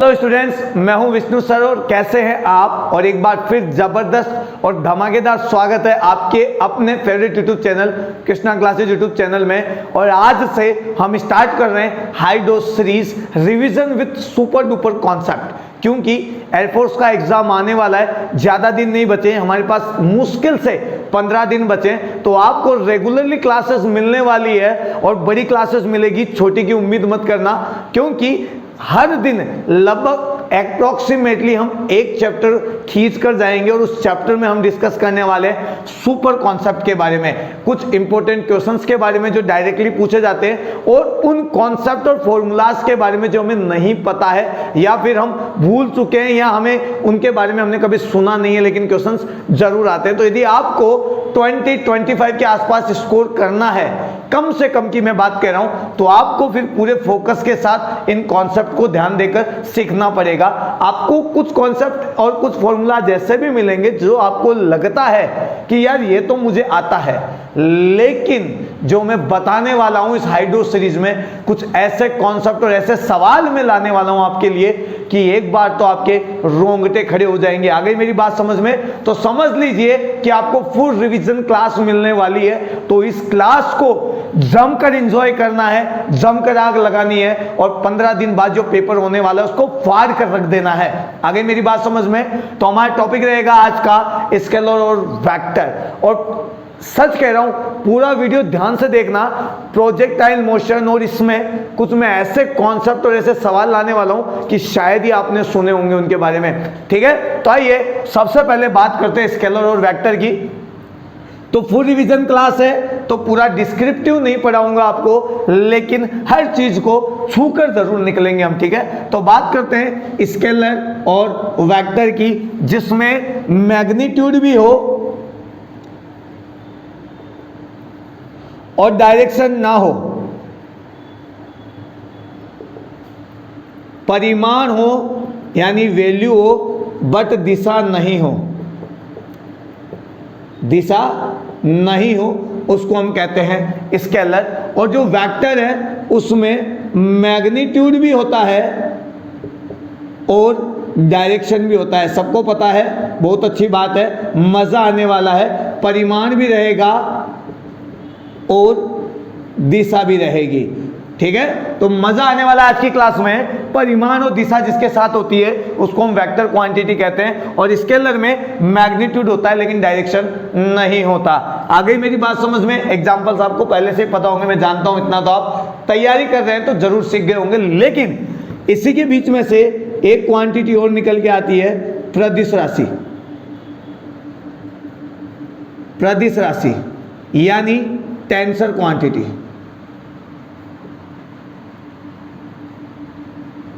Hello students, मैं हूं Vishnu sir और कैसे हैं आप। और एक बार फिर जबरदस्त और धमाकेदार स्वागत है आपके अपने favourite YouTube channel Krishna classes YouTube channel में। और आज से हम स्टार्ट कर रहे हैं high dose series revision with super duper concept, क्योंकि एयरफोर्स का एग्जाम आने वाला है, ज़्यादा दिन नहीं बचे, हमारे पास मुश्किल से 15 दिन बचे। तो आपको रेगुलरली क्लासेस मिलने वाली है और बड़ी क्लासेस मिलेगी, छोटी की उम्मीद मत करना, क्योंकि हर दिन लगभग अप्रोक्सीमेटली हम एक चैप्टर खींच कर जाएंगे और उस चैप्टर में हम डिस्कस करने वाले हैं सुपर कॉन्सेप्ट के बारे में, कुछ इंपॉर्टेंट क्वेश्चंस के बारे में जो डायरेक्टली पूछे जाते हैं और उन कॉन्सेप्ट और फॉर्मूलाज के बारे में जो हमें नहीं पता है या फिर हम भूल चुके हैं या हमें उनके बारे में हमने कभी सुना नहीं है लेकिन क्वेश्चंस जरूर आते हैं। तो यदि आपको 20-25 के आसपास स्कोर करना है, कम से कम की मैं बात कह रहा हूं, तो आपको फिर पूरे फोकस के साथ इन कॉन्सेप्ट को ध्यान देकर सीखना पड़ेगा। आपको कुछ कॉन्सेप्ट और कुछ फॉर्मूला जैसे भी मिलेंगे जो आपको लगता है कि यार ये तो मुझे आता है, लेकिन जो मैं बताने वाला हूं इस हाई डोज सीरीज में कुछ ऐसे कॉन्सेप्ट और ऐसे सवाल मैं लाने वाला हूं आपके लिए कि एक बार तो आपके रोंगटे खड़े हो जाएंगे। आ गई मेरी बात समझ में? तो समझ लीजिए कि आपको फुल रिवीजन क्लास मिलने वाली है, तो इस क्लास को जमकर एंजॉय करना है, जमकर आग लगानी है और 15 दिन बाद जो पेपर होने वाला है उसको फाड़ कर रख देना है। आ गई मेरी बात समझ में? तो हमारा टॉपिक रहेगा आज का स्केलर और वेक्टर। और सच कह रहा हूं, पूरा वीडियो ध्यान से देखना, प्रोजेक्टाइल मोशन और इसमें कुछ मैं ऐसे कॉन्सेप्ट और ऐसे सवाल लाने वाला हूं कि शायद ही आपने सुने होंगे उनके बारे में। ठीक है, तो आइए सबसे पहले बात करते हैं स्केलर और वेक्टर की। तो फुल रिवीजन क्लास है तो पूरा डिस्क्रिप्टिव नहीं पढ़ाऊंगा आपको, लेकिन हर चीज को छूकर जरूर निकलेंगे हम। ठीक है, तो बात करते हैं स्केलर और वेक्टर की, जिसमें मैग्नीट्यूड भी हो और डायरेक्शन ना हो, परिमाण हो यानी वैल्यू हो बट दिशा नहीं हो, दिशा नहीं हो, उसको हम कहते हैं स्केलर। और जो वेक्टर है उसमें मैग्नीट्यूड भी होता है और डायरेक्शन भी होता है, सबको पता है, बहुत अच्छी बात है, मजा आने वाला है। परिमाण भी रहेगा और दिशा भी रहेगी। ठीक है, तो मजा आने वाला आज की क्लास में। परिमाण और दिशा जिसके साथ होती है उसको हम वेक्टर क्वांटिटी कहते हैं, और स्केलर में मैग्नीट्यूड होता है लेकिन डायरेक्शन नहीं होता। आ गई मेरी बात समझ में? एग्जांपल्स आपको पहले से पता होंगे, मैं जानता हूं, इतना तो आप तैयारी कर रहे हैं तो जरूर सीख गए होंगे। लेकिन इसी के बीच में से एक क्वांटिटी और निकल के आती है, प्रदिश राशि। प्रदिश राशि यानी टेंसर क्वांटिटी।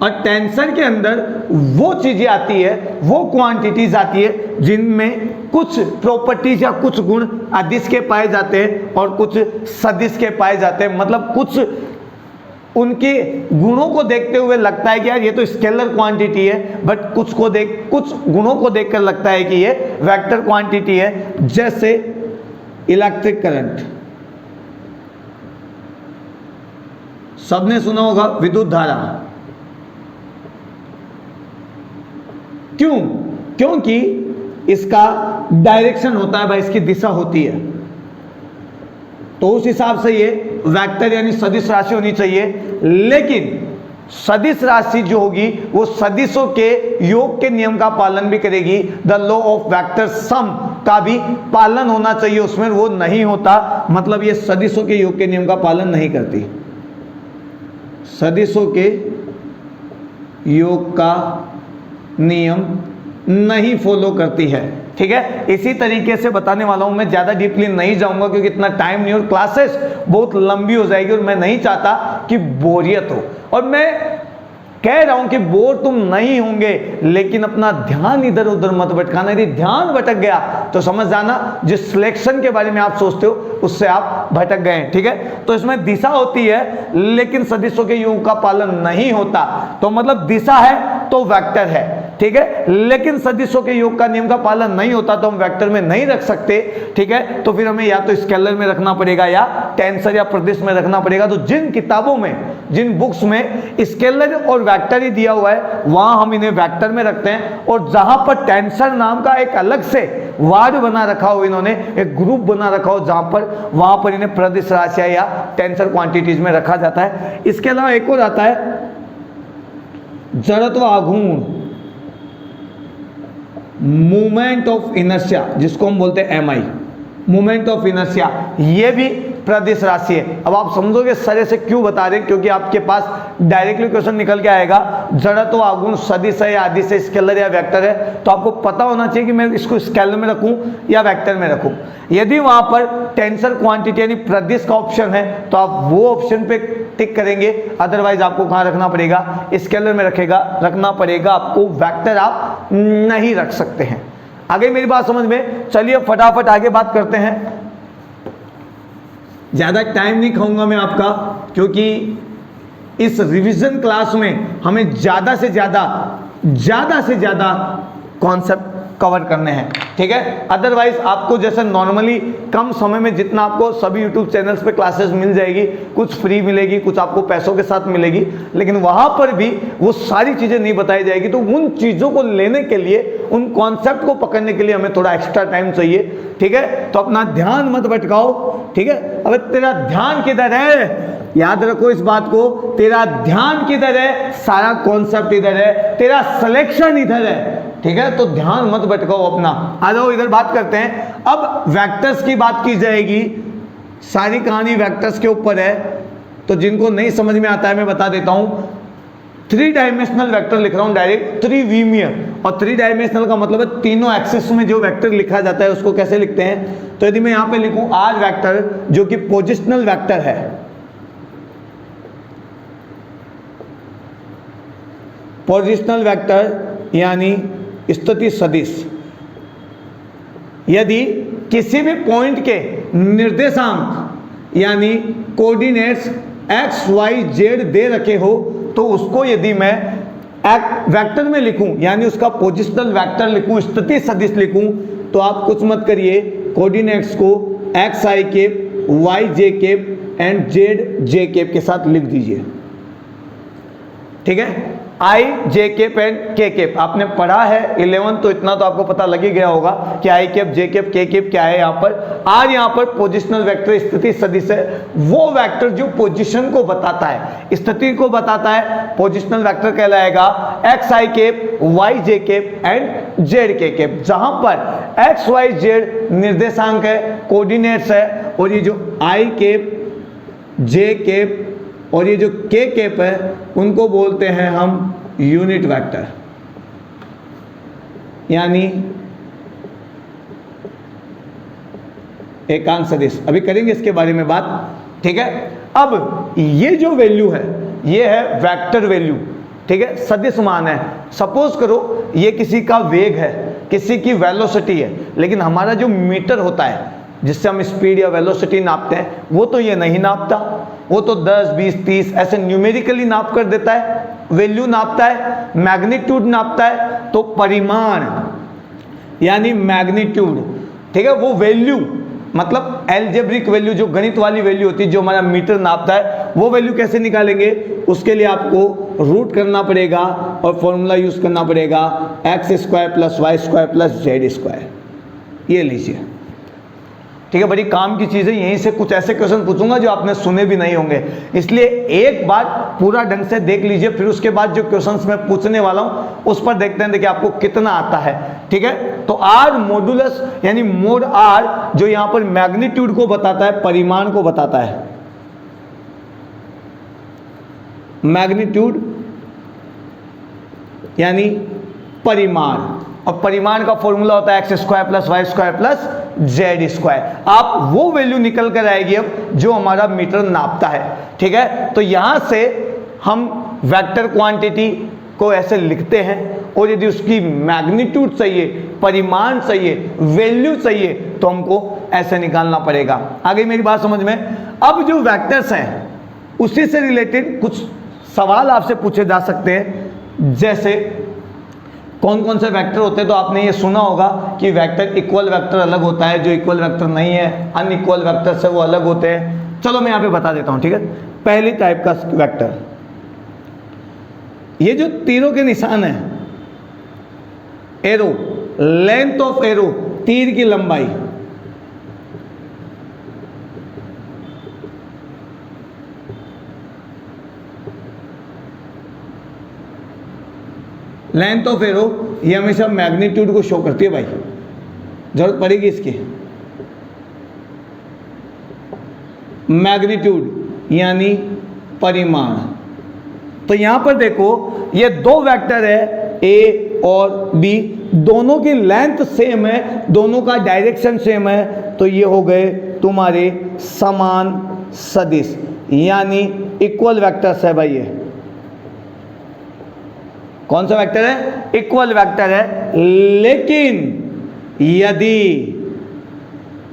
और टेंसर के अंदर वो चीजें आती है, वो क्वांटिटीज आती है जिनमें कुछ प्रॉपर्टीज या कुछ गुण अदिश के पाए जाते हैं और कुछ सदिश के पाए जाते हैं। मतलब कुछ उनके गुणों को देखते हुए लगता है कि यार ये तो स्केलर क्वांटिटी है, बट कुछ गुणों को देखकर लगता है कि ये वेक्टर क्वांटिटी है। जैसे इलेक्ट्रिक करंट, सबने सुना होगा, विद्युत धारा। क्यों? क्योंकि इसका डायरेक्शन होता है भाई, इसकी दिशा होती है, तो उस हिसाब से ये वेक्टर यानी सदिश राशि होनी चाहिए। लेकिन सदिश राशि जो होगी वो सदिशों के योग के नियम का पालन भी करेगी। The law of vector sum का भी पालन होना चाहिए उसमें, वो नहीं होता, मतलब ये सदिशों के योग के नियम का पालन नहीं करती, सदिशों के योग का नियम नहीं फॉलो करती है। ठीक है, इसी तरीके से बताने वाला हूं, मैं ज्यादा डीपली नहीं जाऊंगा क्योंकि इतना टाइम नहीं और क्लासेस बहुत लंबी हो जाएगी और मैं नहीं चाहता कि बोरियत हो। और मैं कह रहा हूं कि बोर तुम नहीं होंगे, लेकिन अपना ध्यान इधर उधर मत भटकाना। यदि ध्यान भटक गया तो समझ जाना जिस सिलेक्शन के बारे में आप सोचते हो उससे आप भटक गए। ठीक है, तो इसमें दिशा होती है लेकिन सदिशों के योग का पालन नहीं होता, तो मतलब दिशा है तो वेक्टर है। ठीक है, लेकिन सदिशों के योग का नियम का पालन नहीं होता तो हम वेक्टर में नहीं रख सकते, ठीक है, तो फिर हमें या तो स्केलर में रखना पड़ेगा या टेंसर या प्रदिश में रखना पड़ेगा। तो जिन किताबों में, जिन बुक्स में स्केलर और वेक्टर ही दिया हुआ है वहां हम इन्हें वेक्टर में रखते हैं, और जहां पर टेंसर नाम का एक अलग से वार्ड बना रखा हो, इन्होंने एक ग्रुप बना रखा हो जहां पर, वहां पर इन्हें प्रदिश राशियां या टेंसर क्वांटिटीज में रखा जाता है। इसके अलावा एक और आता है जड़त्व आघूर्ण, मूवमेंट ऑफ इनर्शिया, जिसको हम बोलते हैं एमआई, मूवमेंट ऑफ इनर्शिया, ये भी प्रदिश राशि है। अब आप समझोगे सर ऐसे क्यों बता रहे हैं, क्योंकि आपके पास डायरेक्टली क्वेश्चन निकल के आएगा जड़त्व आघूर्ण सदिश है या आदि से स्केलर या वेक्टर है, तो आपको पता होना चाहिए कि मैं इसको स्केलर में रखूं या वेक्टर में रखूं। यदि वहां पर टेंसर क्वांटिटी यानी प्रदिश का ऑप्शन है तो आप वो ऑप्शन पे टिक करेंगे, अदरवाइज आपको कहां रखना पड़ेगा, स्केलर में रखना पड़ेगा आपको, वेक्टर आप नहीं रख सकते हैं। आगे मेरी बात समझ में, चलिए फटाफट आगे बात करते हैं। ज़्यादा टाइम नहीं खाऊंगा मैं आपका, क्योंकि इस रिवीजन क्लास में हमें ज़्यादा से ज़्यादा कॉन्सेप्ट कवर करने हैं, ठीक है। अदरवाइज आपको जैसे नॉर्मली कम समय में जितना आपको सभी यूट्यूब चैनल्स पे क्लासेस मिल जाएगी, कुछ फ्री मिलेगी, कुछ आपको पैसों के साथ मिलेगी, लेकिन वहाँ पर भी वो सारी चीज़ें नहीं बताई जाएगी। तो उन चीज़ों को लेने के लिए, उन कॉन्सेप्ट को पकड़ने के लिए हमें थोड़ा एक्स्ट्रा टाइम चाहिए, ठीक है। तो अपना ध्यान मत भटकाओ, ठीक है। अब तेरा ध्यान किधर है, याद रखो इस बात को, तेरा ध्यान किधर है, सारा कॉन्सेप्ट इधर है, तेरा सिलेक्शन इधर है, ठीक है। तो ध्यान मत भटकाओ अपना। आ जाओ इधर बात करते हैं। अब वेक्टर्स की बात की जाएगी, सारी कहानी वेक्टर्स के ऊपर है। तो जिनको नहीं समझ में आता है मैं बता देता हूं, 3 डायमेंशनल वेक्टर लिख रहा हूं डायरेक्ट, 3 विमीय, और 3 डायमेंशनल का मतलब है तीनों एक्सिस में जो वेक्टर लिखा जाता है उसको कैसे लिखते हैं। तो यदि मैं यहां पे लिखूं आर वेक्टर जो कि पोजिशनल वेक्टर है, पोजिशनल वेक्टर यानी स्थिति सदिश, यदि किसी भी पॉइंट के निर्देशांक यानी कोऑर्डिनेट्स एक्स वाई जेड दे रखे हो तो उसको यदि मैं एक वेक्टर में लिखूं यानी उसका पोजिशनल वेक्टर लिखूं, स्थिति सदिश लिखूं, तो आप कुछ मत करिए, कोऑर्डिनेट्स को x i cap, y j cap and z j cap के साथ लिख दीजिए, ठीक है। I j cap and k cap आपने पढ़ा है 11, तो इतना तो आपको पता लग ही गया होगा कि आई केप, जे केप, के केप क्या है। यहाँ पर आर, यहाँ पर पोजिशनल वेक्टर स्थिति सदिश है, वो वेक्टर जो पोजीशन को बताता है, स्थिति को बताता है, पोजिशनल वेक्टर कहलाएगा x i cap, y j cap and z k cap, जहां पर एक्स वाई जेड निर्देशांक है, कोऑर्डिनेट्स है, और ये जो आई केप, जे केप और ये जो के केप है उनको बोलते हैं हम यूनिट वेक्टर यानी एकांक सदिश। अभी करेंगे इसके बारे में बात, ठीक है। अब ये जो वैल्यू है ये है वेक्टर वैल्यू, ठीक है, सदिश मान है। सपोज करो ये किसी का वेग है, किसी की वेलोसिटी है, लेकिन हमारा जो मीटर होता है जिससे हम स्पीड या वेलोसिटी नापते हैं वो तो ये नहीं नापता, वो तो 10, 20, 30 ऐसे न्यूमेरिकली नाप कर देता है, वैल्यू नापता है, मैग्नीट्यूड नापता है। तो परिमाण यानी मैग्नीट्यूड, ठीक है, वो वैल्यू मतलब एल्जेब्रिक वैल्यू जो गणित वाली वैल्यू होती है जो हमारा मीटर नापता है, वो वैल्यू कैसे निकालेंगे, उसके लिए आपको रूट करना पड़ेगा और फॉर्मूला यूज करना पड़ेगा x square plus y square plus z square. ये लीजिए, ठीक है। बड़ी काम की चीज़ है, यहीं से कुछ ऐसे क्वेश्चन पूछूंगा जो आपने सुने भी नहीं होंगे, इसलिए एक बार पूरा ढंग से देख लीजिए, फिर उसके बाद जो क्वेश्चंस मैं पूछने वाला हूं उस पर देखते हैं, देखिए आपको कितना आता है, ठीक है। तो आर मॉडुलस यानी मोड आर जो यहां पर मैग्नीट्यूड को बताता है, परिमाण को बताता है, मैग्नीट्यूड यानी परिमाण, और परिमाण का फॉर्मूला होता है x square plus y square plus z square. आप वो वैल्यू निकल कर आएगी अब जो हमारा मीटर नापता है, ठीक है। तो यहां से हम वेक्टर क्वांटिटी को ऐसे लिखते हैं, और यदि उसकी मैग्नीट्यूड चाहिए, परिमाण चाहिए, वैल्यू चाहिए, तो हमको ऐसे निकालना पड़ेगा। आगे मेरी बात समझ में। अब जो वेक्टर्स हैं उसी से रिलेटेड कुछ सवाल आपसे पूछे जा सकते हैं, जैसे कौन कौन से वेक्टर होते हैं, तो आपने ये सुना होगा कि वेक्टर इक्वल वेक्टर अलग होता है, जो इक्वल वेक्टर नहीं है अनइक्वल वेक्टर से वो अलग होते हैं। चलो मैं यहाँ पे बता देता हूँ, ठीक है। पहली टाइप का वेक्टर, ये जो तीरों के निशान है, एरो, लेंथ ऑफ एरो, तीर की लंबाई, लेंथ ऑफ एरो, ये हमेशा मैग्नीट्यूड को शो करती है भाई, जरूरत पड़ेगी इसकी। मैग्नीट्यूड यानी परिमाण। तो यहां पर देखो ये दो वेक्टर है ए और बी, दोनों की लेंथ सेम है, दोनों का डायरेक्शन सेम है, तो ये हो गए तुम्हारे समान सदिश यानी इक्वल वेक्टर्स है भाई। ये कौन सा वेक्टर है? इक्वल वेक्टर है। लेकिन यदि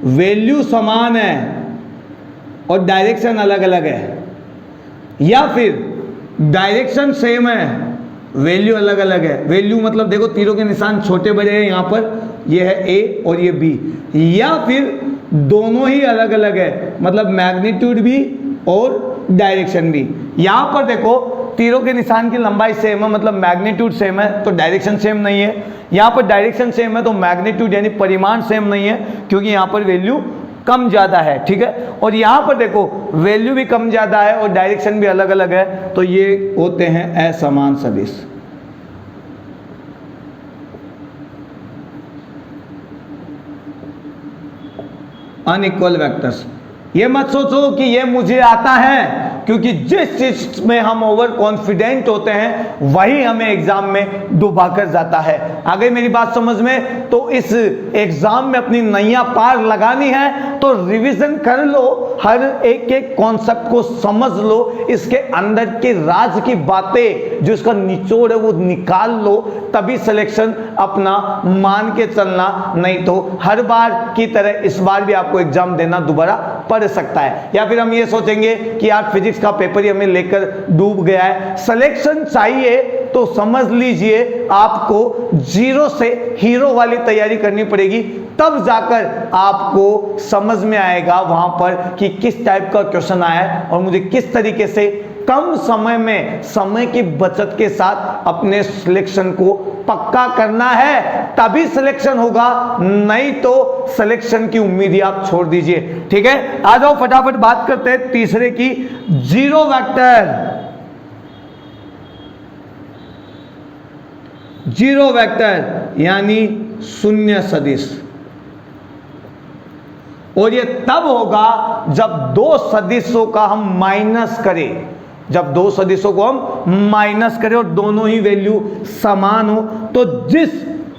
वैल्यू समान है और डायरेक्शन अलग अलग है, या फिर डायरेक्शन सेम है वैल्यू अलग अलग है, वैल्यू मतलब देखो तीरों के निशान छोटे बड़े हैं, यहां पर ये है ए और ये बी, या फिर दोनों ही अलग अलग है, मतलब मैग्नीट्यूड भी और डायरेक्शन भी। यहां पर देखो तीरों के निशान की लंबाई सेम है, मतलब मैग्नीट्यूड सेम है, तो डायरेक्शन सेम नहीं है। यहां पर डायरेक्शन सेम है तो मैग्नीट्यूड यानी परिमाण सेम नहीं है, क्योंकि यहां पर वैल्यू कम ज़्यादा है, ठीक है। और यहां पर देखो वैल्यू भी कम ज़्यादा है और डायरेक्शन भी अलग अलग है, तो ये होते हैं असमान सदिश। Unequal vectors. ये मत सोचो कि ये मुझे आता है, क्योंकि जिस चीज में हम ओवर कॉन्फिडेंट होते हैं वही हमें एग्जाम में डुबा कर जाता है। आ गई मेरी बात समझ में? तो इस एग्जाम में अपनी नैया पार लगानी है तो रिवीजन कर लो, हर एक एक कॉन्सेप्ट को समझ लो, इसके अंदर के राज की बातें जो इसका निचोड़ है वो निकाल लो, तभी सिलेक्शन अपना मान के चलना, नहीं तो हर बार की तरह इस बार भी आपको एग्जाम देना दोबारा पड़ सकता है। या फिर हम ये सोचेंगे कि यार फिजिक्स का पेपर ही हमें लेकर डूब गया है। सिलेक्शन चाहिए तो समझ लीजिए आपको जीरो से हीरो वाली तैयारी करनी पड़ेगी, तब जाकर आपको समझ में आएगा वहां पर कि किस टाइप का क्वेश्चन आया है और मुझे किस तरीके से कम समय में समय की बचत के साथ अपने सिलेक्शन को पक्का करना है, तभी सिलेक्शन होगा, नहीं तो सिलेक्शन की उम्मीद ही आप छोड़ दीजिए। ठीक है, आ जाओ फटाफट बात करते हैं तीसरे की, जीरो वेक्टर। जीरो वेक्टर यानी शून्य सदिश, और ये तब होगा जब दो सदिशों का हम माइनस करें, जब दो सदिशों को हम माइनस करें और दोनों ही वैल्यू समान हो, तो जिस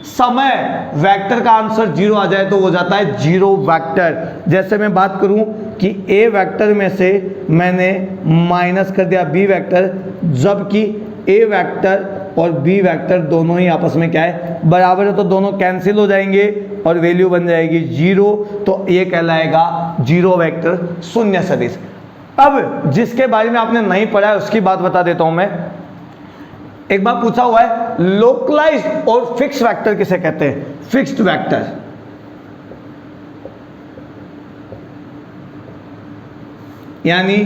समय वेक्टर का आंसर जीरो आ जाए तो हो जाता है जीरो वेक्टर। जैसे मैं बात करूं कि ए वेक्टर में से मैंने माइनस कर दिया बी वेक्टर, जबकि ए वेक्टर और बी वेक्टर दोनों ही आपस में क्या है, बराबर है, तो दोनों कैंसिल हो जाएंगे और वैल्यू बन जाएगी जीरो, तो ये कहलाएगा जीरो वेक्टर, शून्य सदिश। अब जिसके बारे में आपने नहीं पढ़ा है उसकी बात बता देता हूं मैं। एक बार पूछा हुआ है लोकलाइज्ड और फिक्स्ड वेक्टर किसे कहते हैं? फिक्स्ड वेक्टर यानी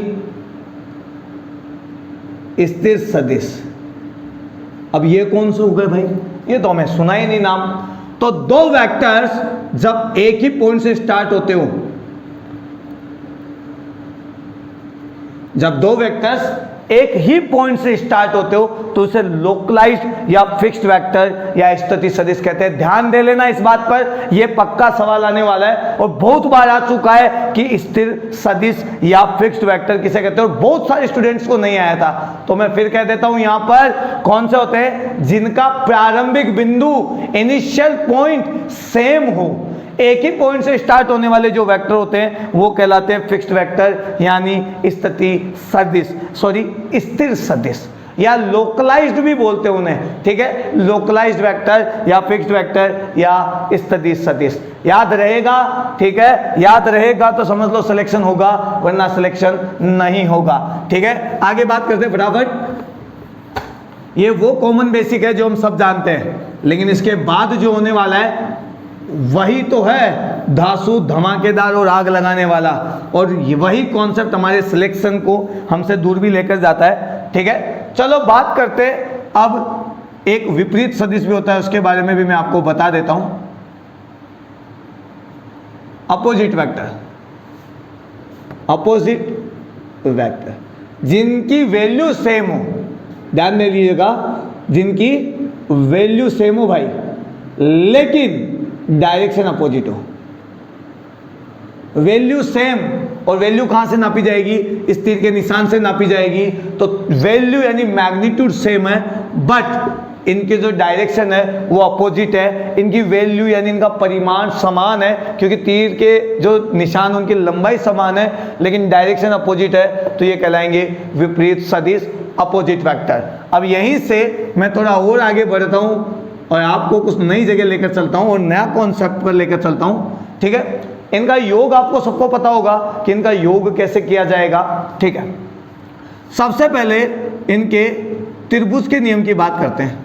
स्थिर सदिश। अब ये कौन से हो गए भाई? ये तो हमें सुना ही नहीं नाम। तो दो वेक्टर्स जब एक ही पॉइंट से स्टार्ट होते हो, जब दो वेक्टर्स एक ही पॉइंट से स्टार्ट होते हो तो उसे लोकलाइज्ड या फिक्स्ड वेक्टर या स्थिति सदिश कहते हैं। ध्यान दे लेना इस बात पर, यह पक्का सवाल आने वाला है और बहुत बार आ चुका है कि स्थिर सदिश या फिक्स्ड वेक्टर किसे कहते हैं, और बहुत सारे स्टूडेंट्स को नहीं आया था, तो मैं फिर कह देता हूं यहां पर कौन से होते हैं? जिनका प्रारंभिक बिंदु इनिशियल पॉइंट सेम हो, एक ही पॉइंट से स्टार्ट होने वाले जो वेक्टर होते हैं वो कहलाते हैं फिक्स्ड वेक्टर यानी स्थिति सदिश, सॉरी स्थिर सदिश, या लोकलाइज्ड भी बोलते हैं उन्हें। ठीक है, लोकलाइज्ड वेक्टर या फिक्स्ड वेक्टर या स्थिति सदिश। याद रहेगा? ठीक है, याद रहेगा तो समझ लो सिलेक्शन होगा, वरना सिलेक्शन नहीं होगा। ठीक है, आगे बात करते हैं फटाफट। ये वो कॉमन बेसिक है जो हम सब जानते हैं, लेकिन इसके बाद जो होने वाला है वही तो है धांसू, धमाकेदार और आग लगाने वाला, और वही कॉन्सेप्ट हमारे सिलेक्शन को हमसे दूर भी लेकर जाता है। ठीक है, चलो बात करते अब एक विपरीत सदिश भी होता है, उसके बारे में भी मैं आपको बता देता हूं। अपोजिट वेक्टर, अपोजिट वेक्टर जिनकी वैल्यू सेम हो, ध्यान दे लीजिएगा, जिनकी वैल्यू सेम हो भाई, लेकिन डायरेक्शन अपोजिट हो। वैल्यू सेम, और वैल्यू कहां से नापी जाएगी? इस तीर के निशान से नापी जाएगी। तो वैल्यू यानी मैग्नीट्यूड सेम है, बट इनके जो डायरेक्शन है वो अपोजिट है। इनकी वैल्यू यानी इनका परिमाण समान है, क्योंकि तीर के जो निशान उनकी लंबाई समान है, लेकिन डायरेक्शन अपोजिट है, तो ये कहलाएंगे विपरीत सदिश, अपोजिट वेक्टर। अब यहीं से मैं थोड़ा और आगे बढ़ता हूं और आपको कुछ नई जगह लेकर चलता हूं और नया कॉन्सेप्ट पर लेकर चलता हूं। ठीक है, इनका योग आपको सबको पता होगा कि इनका योग कैसे किया जाएगा। ठीक है, सबसे पहले इनके त्रिभुज के नियम की बात करते हैं।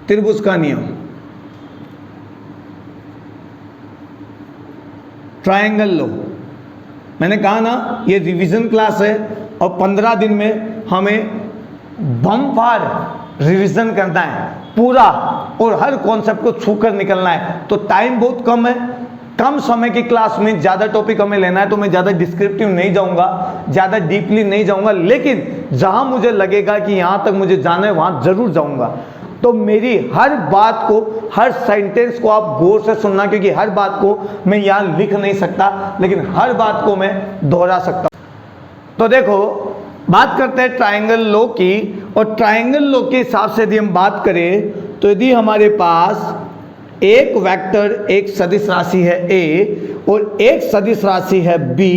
त्रिभुज का नियम, ट्रायंगल लो। मैंने कहा ना ये रिवीजन क्लास है और 15 दिन में हमें बम्फार रिवीजन करना है पूरा, और हर कॉन्सेप्ट को छूकर निकलना है। तो टाइम बहुत कम है, कम समय की क्लास में ज़्यादा टॉपिक हमें लेना है, तो मैं ज़्यादा डिस्क्रिप्टिव नहीं जाऊंगा, ज़्यादा डीपली नहीं जाऊंगा, लेकिन जहां मुझे लगेगा कि यहाँ तक मुझे जाना है वहां जरूर जाऊंगा। तो मेरी हर बात को, हर सेंटेंस को आप गौर से सुनना, क्योंकि हर बात को मैं यहाँ लिख नहीं सकता, लेकिन हर बात को मैं दोहरा सकता हूँ। तो देखो, बात करते हैं ट्रायंगल लो की, और ट्रायंगल लो के हिसाब से यदि हम बात करें तो यदि हमारे पास एक वेक्टर, एक सदिश राशि है A और एक सदिश राशि है B,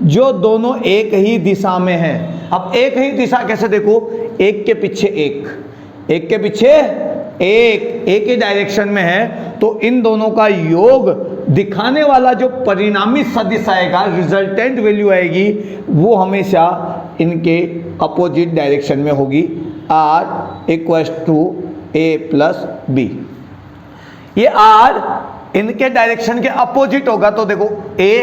जो दोनों एक ही दिशा में है। अब एक ही दिशा कैसे देखो? एक के पीछे एक, एक के पीछे एक ही डायरेक्शन में है, तो इन दोनों का योग दिखाने वाला जो परिणामी सदिश आएगा, रिजल्टेंट वैल्यू आएगी, वो हमेशा इनके अपोजिट डायरेक्शन में होगी। R equals to A plus B। ये R इनके डायरेक्शन के अपोजिट होगा। तो देखो A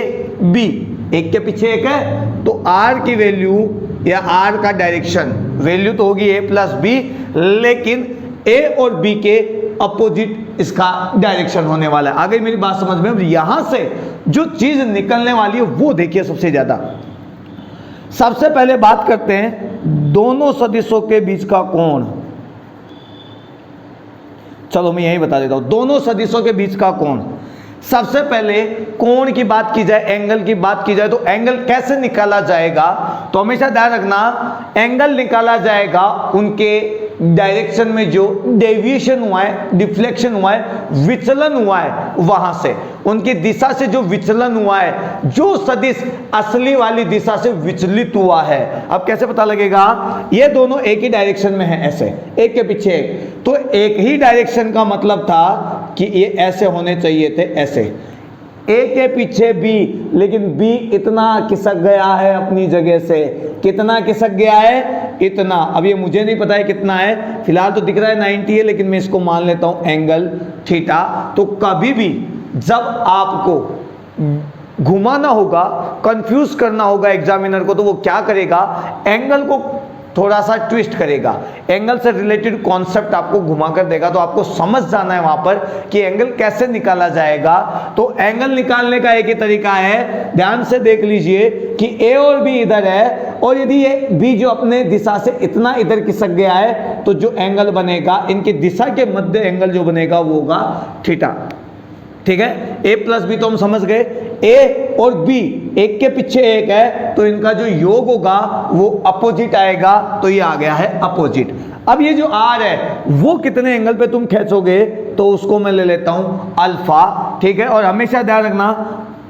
B, एक के पीछे एक है, तो R की वैल्यू या R का डायरेक्शन वैल्यू तो होगी A प्लस B, लेकिन A और B के अपोजिट इसका डायरेक्शन होने वाला है। आगे मेरी बात समझ में? यहां से जो चीज निकलने वाली है वो देखिए सबसे ज्यादा। सबसे पहले बात करते हैं दोनों सदिशों के बीच का कोण। चलो मैं यही बता देता हूं, दोनों सदिशों के बीच का कोण। सबसे पहले कोण की बात की जाए, एंगल की बात की जाए, तो एंगल कैसे निकाला जाएगा? तो हमेशा ध्यान रखना, एंगल निकाला जाएगा उनके डायरेक्शन में जो डेविएशन हुआ है, डिफ्लेक्शन हुआ है, विचलन हुआ है, वहां से, उनकी दिशा से जो विचलन हुआ है, जो सदिश असली वाली दिशा से विचलित हुआ है। अब कैसे पता लगेगा? ये दोनों एक ही डायरेक्शन में है, ऐसे एक के पीछे एक, तो एक ही डायरेक्शन का मतलब था कि ये ऐसे होने चाहिए थे, ऐसे A के पीछे B, लेकिन B इतना खिसक गया है अपनी जगह से। कितना खिसक गया है? इतना। अब ये मुझे नहीं पता है कितना है, फिलहाल तो दिख रहा है 90 है, लेकिन मैं इसको मान लेता हूं एंगल थीटा। तो कभी भी जब आपको घुमाना होगा, कंफ्यूज करना होगा एग्जामिनर को, तो वो क्या करेगा? एंगल को थोड़ा सा ट्विस्ट करेगा, एंगल से रिलेटेड कॉन्सेप्ट आपको घुमा कर देगा। तो आपको समझ जाना है वहां पर कि एंगल कैसे निकाला जाएगा। तो एंगल निकालने का एक ही तरीका है, ध्यान से देख लीजिए कि A और B इधर है, और यदि ये B जो अपने दिशा से इतना इधर खिसक गया है, तो जो एंगल बनेगा, इनकी दिशा के मध्य एंगल जो बनेगा वो होगा थीटा। ठीक है, A प्लस B तो हम समझ गए। A और B एक के पीछे एक है, तो इनका जो योग होगा वो अपोजिट आएगा, तो ये आ गया है अपोजिट। अब ये जो R है वो कितने एंगल पे तुम खींचोगे, तो उसको मैं ले लेता हूं अल्फा। ठीक है, और हमेशा ध्यान रखना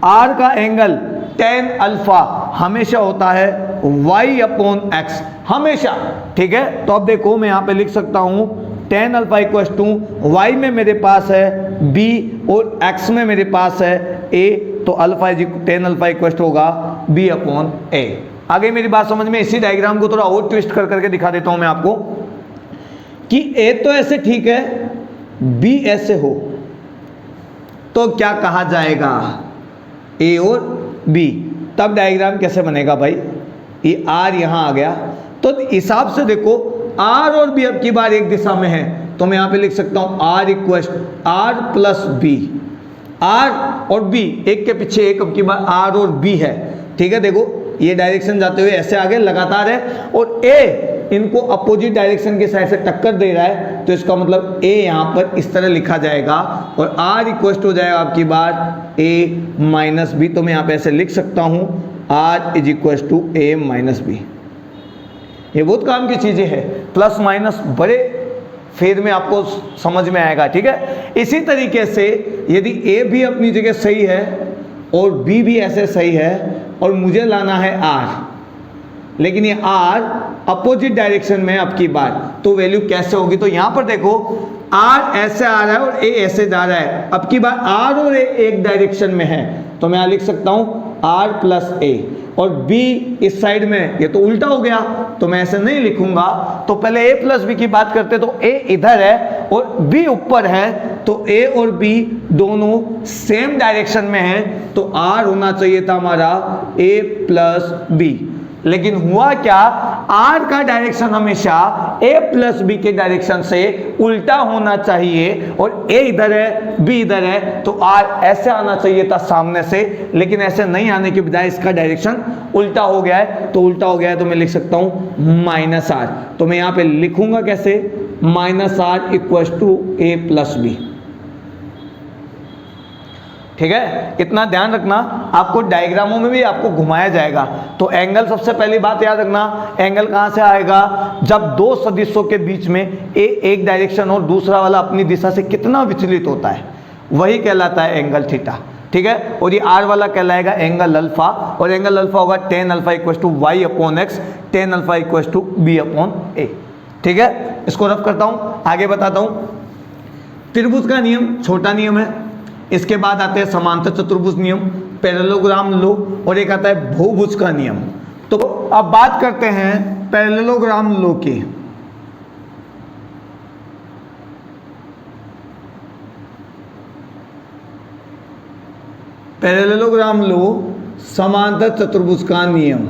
R का एंगल tan अल्फा हमेशा होता है y अपॉन x, हमेशा। ठीक है, तो अब देखो मैं यहां पे लिख सकता हूं tan alpha equal to y में मेरे पास है b और x में मेरे पास है a, तो अल्फा tan अल्फा इक्वल होगा b अपॉन a। आगे मेरी बात समझ में, इसी डायग्राम को थोड़ा और ट्विस्ट कर करके दिखा देता हूं मैं आपको कि ए तो ऐसे ठीक है, बी ऐसे हो तो क्या कहा जाएगा, ए और बी। तब डायग्राम कैसे बनेगा भाई, ये आर यहां आ गया तो हिसाब से देखो आर और बी अब की बार एक दिशा में है तो मैं यहां पे लिख सकता हूं R equal R plus B. R और बी एक के पीछे एक अब की बार आर और बी है, ठीक है। देखो ये डायरेक्शन जाते हुए ऐसे आगे लगातार है और ए इनको अपोजिट डायरेक्शन के साइड से टक्कर दे रहा है तो इसका मतलब ए यहां पर इस तरह लिखा जाएगा और आर इक्वल हो जाएगा आपकी बार ए माइनस बी। तो मैं यहां पे ऐसे लिख सकता हूं R is equal to A minus B. ये बहुत काम की चीजें हैं, प्लस माइनस बड़े फेज में आपको समझ में आएगा, ठीक है। इसी तरीके से यदि ए भी अपनी जगह सही है और बी भी ऐसे सही है और मुझे लाना है आर, लेकिन ये आर अपोजिट डायरेक्शन में अब की बार, तो वैल्यू कैसे होगी, तो यहां पर देखो आर ऐसे आ रहा है और ए ऐसे जा रहा है, अब की बार आर और ए एक डायरेक्शन में है तो मैं यहां लिख सकता हूं आर प्लस ए और बी इस साइड में, ये तो उल्टा हो गया तो मैं ऐसे नहीं लिखूंगा। तो पहले ए प्लस बी की बात करते तो ए इधर है और बी ऊपर है तो ए और बी दोनों सेम डायरेक्शन में है तो आर होना चाहिए था हमारा ए प्लस बी। लेकिन हुआ क्या, आर का डायरेक्शन हमेशा ए प्लस बी के डायरेक्शन से उल्टा होना चाहिए और ए इधर है बी इधर है तो आर ऐसे आना चाहिए था सामने से, लेकिन ऐसे नहीं आने के बजाय इसका डायरेक्शन उल्टा हो गया है। तो उल्टा हो गया है तो मैं लिख सकता हूं माइनस आर। तो मैं यहां पे लिखूंगा कैसे, minus R equal to A plus B, ठीक है। इतना ध्यान रखना, आपको डायग्रामों में भी आपको घुमाया जाएगा। तो एंगल सबसे पहली बात याद रखना, एंगल कहां से आएगा, जब दो सदिशों के बीच में ए एक डायरेक्शन और दूसरा वाला अपनी दिशा से कितना विचलित होता है वही कहलाता है एंगल थीटा, ठीक है। और ये आर वाला कहलाएगा एंगल अल्फा और एंगल अल्फा होगा tan alpha equal to Y upon X, tan alpha equal to B upon A, ठीक है। इसको रफ करता हूं, आगे बताता हूं। त्रिभुज का नियम छोटा नियम है, इसके बाद आते हैं समांतर चतुर्भुज नियम, पैरेललोग्राम लो और एक आता है बहुभुज का नियम। तो अब बात करते हैं पैरेललोग्राम लो की। पैरेललोग्राम लो, समांतर चतुर्भुज का नियम,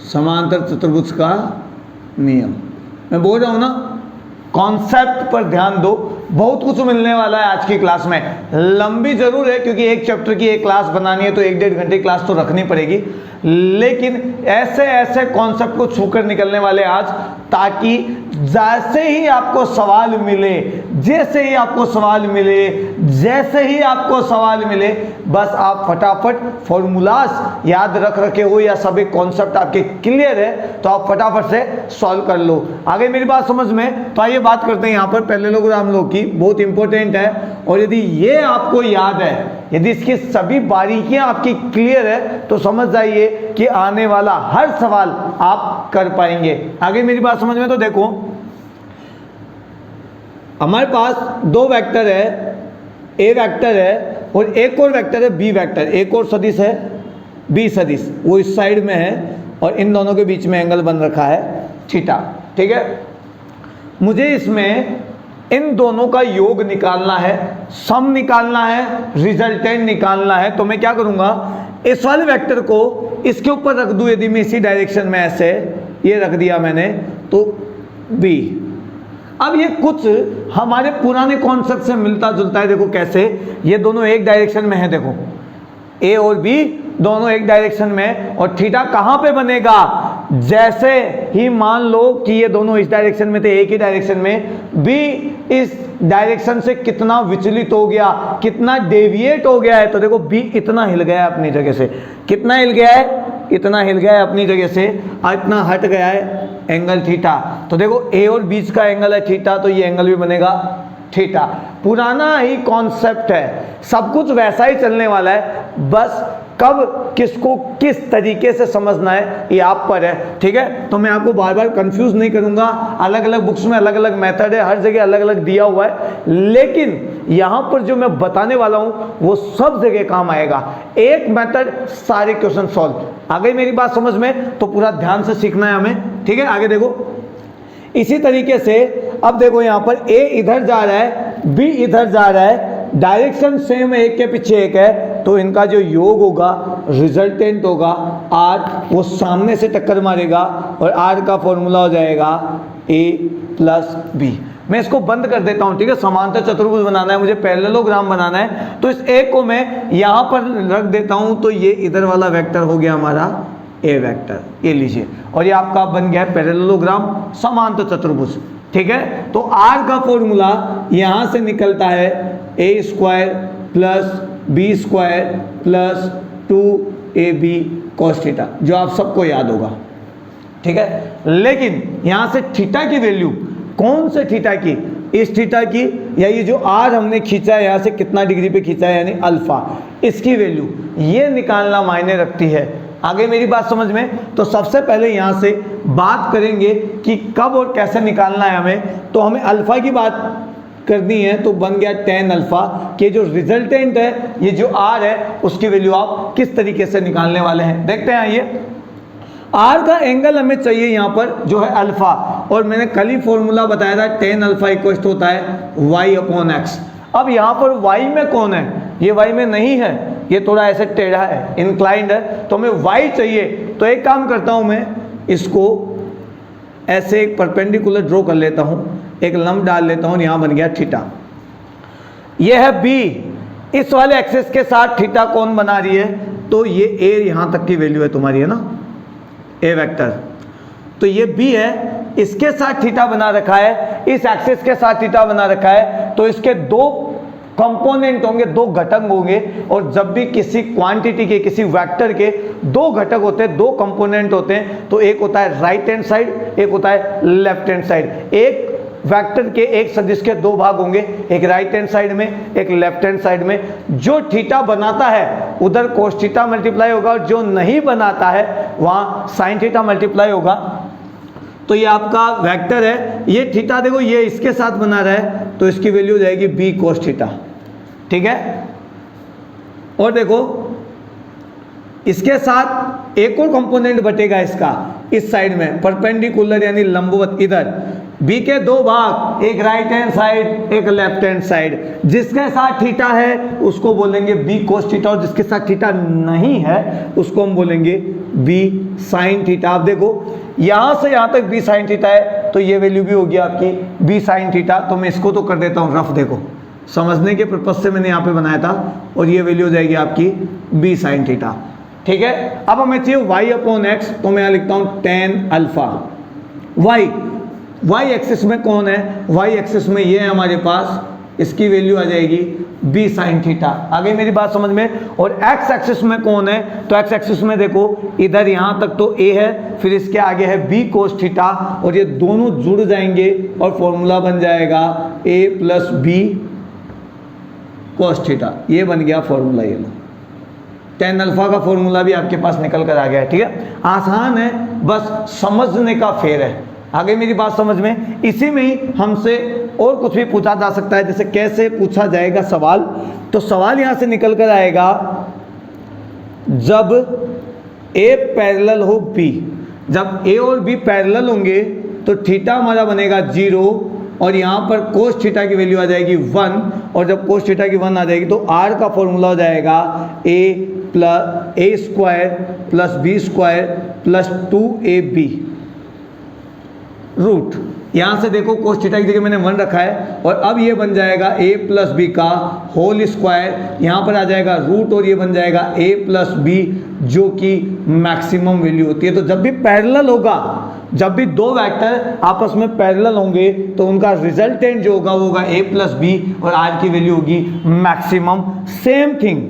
समांतर चतुर्भुज का नियम। मैं बोल रहा हूं ना, कॉन्सेप्ट पर ध्यान दो, बहुत कुछ मिलने वाला है आज की क्लास में। लंबी जरूर है क्योंकि एक चैप्टर की एक क्लास बनानी है तो 1-1.5 घंटे की क्लास तो रखनी पड़ेगी, लेकिन ऐसे ऐसे कॉन्सेप्ट को छूकर निकलने वाले आज, ताकि जैसे ही आपको सवाल मिले, जैसे ही आपको सवाल मिले, जैसे ही आपको सवाल मिले, बस आप फटाफट फॉर्मूलाज याद रख रखे हो या सभी कॉन्सेप्ट आपके क्लियर है तो आप फटाफट से सॉल्व कर लो। आगे मेरी बात समझ में, तो आइए बात करते हैं यहाँ पर पैरेललोग्राम लो की, बहुत इंपॉर्टेंट है। और यदि ये आपको याद है, यदि इसकी सभी बारीकियां आपकी क्लियर है तो समझ जाइए कि आने वाला हर सवाल आप कर पाएंगे। आगे मेरी बात समझ में, तो देखो हमारे पास दो वेक्टर है, ए वेक्टर है और एक और वेक्टर है बी वेक्टर, एक और सदिश है बी सदिश, वो इस साइड में है और इन दोनों के बीच में एंगल बन रखा है थीटा, ठीक है। मुझे इसमें इन दोनों का योग निकालना है, सम निकालना है, रिजल्टेंट निकालना है। तो मैं क्या करूंगा, इस वाले वेक्टर को इसके ऊपर रख दूं, यदि मैं इसी डायरेक्शन में ऐसे ये रख दिया मैंने तो बी। अब ये कुछ हमारे पुराने कॉन्सेप्ट से मिलता जुलता है। देखो कैसे, ये दोनों एक डायरेक्शन में है, देखो ए और बी दोनों एक डायरेक्शन में, और थीटा कहां पे बनेगा, जैसे ही मान लो कि ये दोनों इस डायरेक्शन में थे, एक ही डायरेक्शन में, बी इस डायरेक्शन से कितना विचलित हो गया, कितना डेविएट हो गया है, तो देखो बी इतना हिल गया है अपनी जगह से, कितना हिल गया है, इतना हिल गया है अपनी जगह से, और इतना हट गया है एंगल थीटा। तो देखो ए और बीच का एंगल है थीटा, तो ये एंगल भी बनेगा थीटा। पुराना ही कॉन्सेप्ट है, सब कुछ वैसा ही चलने वाला है, बस कब किसको किस तरीके से समझना है ये आप पर है, ठीक है। तो मैं आपको बार बार कंफ्यूज नहीं करूंगा, अलग अलग बुक्स में अलग अलग मेथड है, हर जगह अलग अलग दिया हुआ है, लेकिन यहां पर जो मैं बताने वाला हूं वो सब जगह काम आएगा। एक मेथड सारे क्वेश्चन सॉल्व। आ गई मेरी बात समझ में? तो पूरा ध्यान से सीखना है हमें, ठीक है? आगे देखो, इसी तरीके से अब देखो यहां पर ए इधर जा रहा है, बी इधर जा रहा है, डायरेक्शन सेम है, एक के पीछे एक है, तो इनका जो योग होगा, रिजल्टेंट होगा आर, वो सामने से टक्कर मारेगा और आर का फॉर्मूला हो जाएगा ए प्लस बी। मैं इसको बंद कर देता हूं, ठीक है? समांतर चतुर्भुज बनाना है मुझे, पैरेललोग्राम बनाना है, तो इस ए को मैं यहां पर रख देता हूं, तो ये इधर वाला वेक्टर हो गया हमारा ए वेक्टर, ये लीजिए, और ये आपका बन गया पैरेललोग्राम, समांतर चतुर्भुज, ठीक है? तो आर का फॉर्मूला यहां से निकलता है A square plus B square plus 2ab cos theta, जो आप सबको याद होगा, ठीक है? लेकिन यहां से थीटा की वैल्यू, कौन से थीटा की? इस थीटा की, या ये जो आर हमने खींचा है यहां से कितना डिग्री पे खींचा है, यानी अल्फा, इसकी वैल्यू ये निकालना मायने रखती है। आगे मेरी बात समझ में? तो सबसे पहले यहां से बात करेंगे कि कब और कैसे निकालना है हमें। तो हमें अल्फा की बात करनी है, तो बन गया tan अल्फा के जो रिजल्टेंट है, ये जो r है, उसकी वैल्यू आप किस तरीके से निकालने वाले हैं देखते हैं। ये r का एंगल हमें चाहिए यहाँ पर जो है अल्फा, और मैंने कल ही फॉर्मूला बताया था tan अल्फा इक्वल होता है y/x। अब यहाँ पर y में कौन है? ये y में नहीं है, ये थोड़ा ऐसे टेढ़ा है, इंक्लाइंड है, तो हमें y चाहिए। तो एक काम करता हूँ, मैं इसको ऐसे एक परपेंडिकुलर ड्रॉ कर लेता हूँ, एक लंब डाल लेता हूँ, यहाँ बन गया थीटा। यह है b, इस वाले एक्सिस के साथ थीटा कौन बना रही है? तो ये a यहाँ तक की वैल्यू है तुम्हारी, है ना, a वेक्टर। तो ये b है, इसके साथ थीटा बना रखा है, इस एक्सिस के साथ थीटा बना रखा है, तो इसके दो कंपोनेंट होंगे, दो घटक होंगे, और जब भी किसी क्वांटिटी के, किसी वेक्टर के दो घटक होते हैं, दो कंपोनेंट होते हैं, तो एक होता है राइट हैंड साइड, एक होता है लेफ्ट हैंड साइड। एक वेक्टर के एक सदिश के दो भाग होंगे, एक राइट हैंड साइड में, एक लेफ्ट हैंड साइड में। जो थीटा बनाता है उधर कोस थीटा मल्टीप्लाई होगा, और जो नहीं बनाता है वहां साइन थीटा मल्टीप्लाई होगा। तो ये आपका वेक्टर है, ये थीटा देखो ये इसके साथ बना रहा है, तो इसकी वैल्यू हो जाएगी b cos थीटा, ठीक है? और देखो इसके साथ एक और कंपोनेंट बटेगा इसका, इस साइड में परपेंडिकुलर यानी लंबवत, इधर b के दो भाग, एक राइट हैंड साइड, एक लेफ्ट हैंड साइड। जिसके साथ थीटा है उसको बोलेंगे b cos थीटा, और जिसके साथ थीटा नहीं है उसको हम बोलेंगे b sin थीटा। आप देखो यहां से यहां तक b sin थीटा है, तो ये वैल्यू भी होगी आपकी b sin थीटा। तो मैं इसको तो कर देता हूं रफ, देखो समझने के पर्पज से मैंने यहाँ पे बनाया था, और ये वैल्यू हो जाएगी आपकी b sin थीटा, ठीक है? अब हमें चाहिए y/x, तो मैं यहाँ लिखता हूँ tan अल्फा। y एक्सिस में कौन है? y एक्सिस में ये है हमारे पास, इसकी वैल्यू आ जाएगी b sin थीटा। आगे मेरी बात समझ में? और x एक्सिस में कौन है? तो x एक्सिस में देखो इधर यहाँ तक तो a है, फिर इसके आगे है b cos थीटा, और ये दोनों जुड़ जाएंगे और फॉर्मूला बन जाएगा a plus b cos theta. ये बन गया फॉर्मूला, ये लो tan अल्फा का फॉर्मूला भी आपके पास निकल कर आ गया है, ठीक है? आसान है, बस समझने का फेर है। आगे मेरी बात समझ में? इसी में ही हमसे और कुछ भी पूछा जा सकता है, जैसे कैसे पूछा जाएगा सवाल। तो सवाल यहां से निकल कर आएगा, जब a पैरेलल हो b, जब a और b पैरेलल होंगे तो थीटा हमारा बनेगा 0, और यहाँ पर कोस थीटा की वैल्यू आ जाएगी 1, और जब कोस थीटा की 1 आ जाएगी तो r का फॉर्मूला हो जाएगा a square plus b square plus 2ab root. यहाँ से देखो कोस थीटा की जगह मैंने 1 रखा है, और अब ये बन जाएगा a प्लस बी का होल स्क्वायर, यहाँ पर आ जाएगा रूट, और ये बन जाएगा a प्लस बी, जो कि मैक्सिमम वैल्यू होती है। तो जब भी पैरेलल होगा, जब भी दो वेक्टर आपस में पैरेलल होंगे, तो उनका रिजल्टेंट जो होगा वो होगा a प्लस बी, और r की वैल्यू होगी मैक्सिमम। सेम थिंग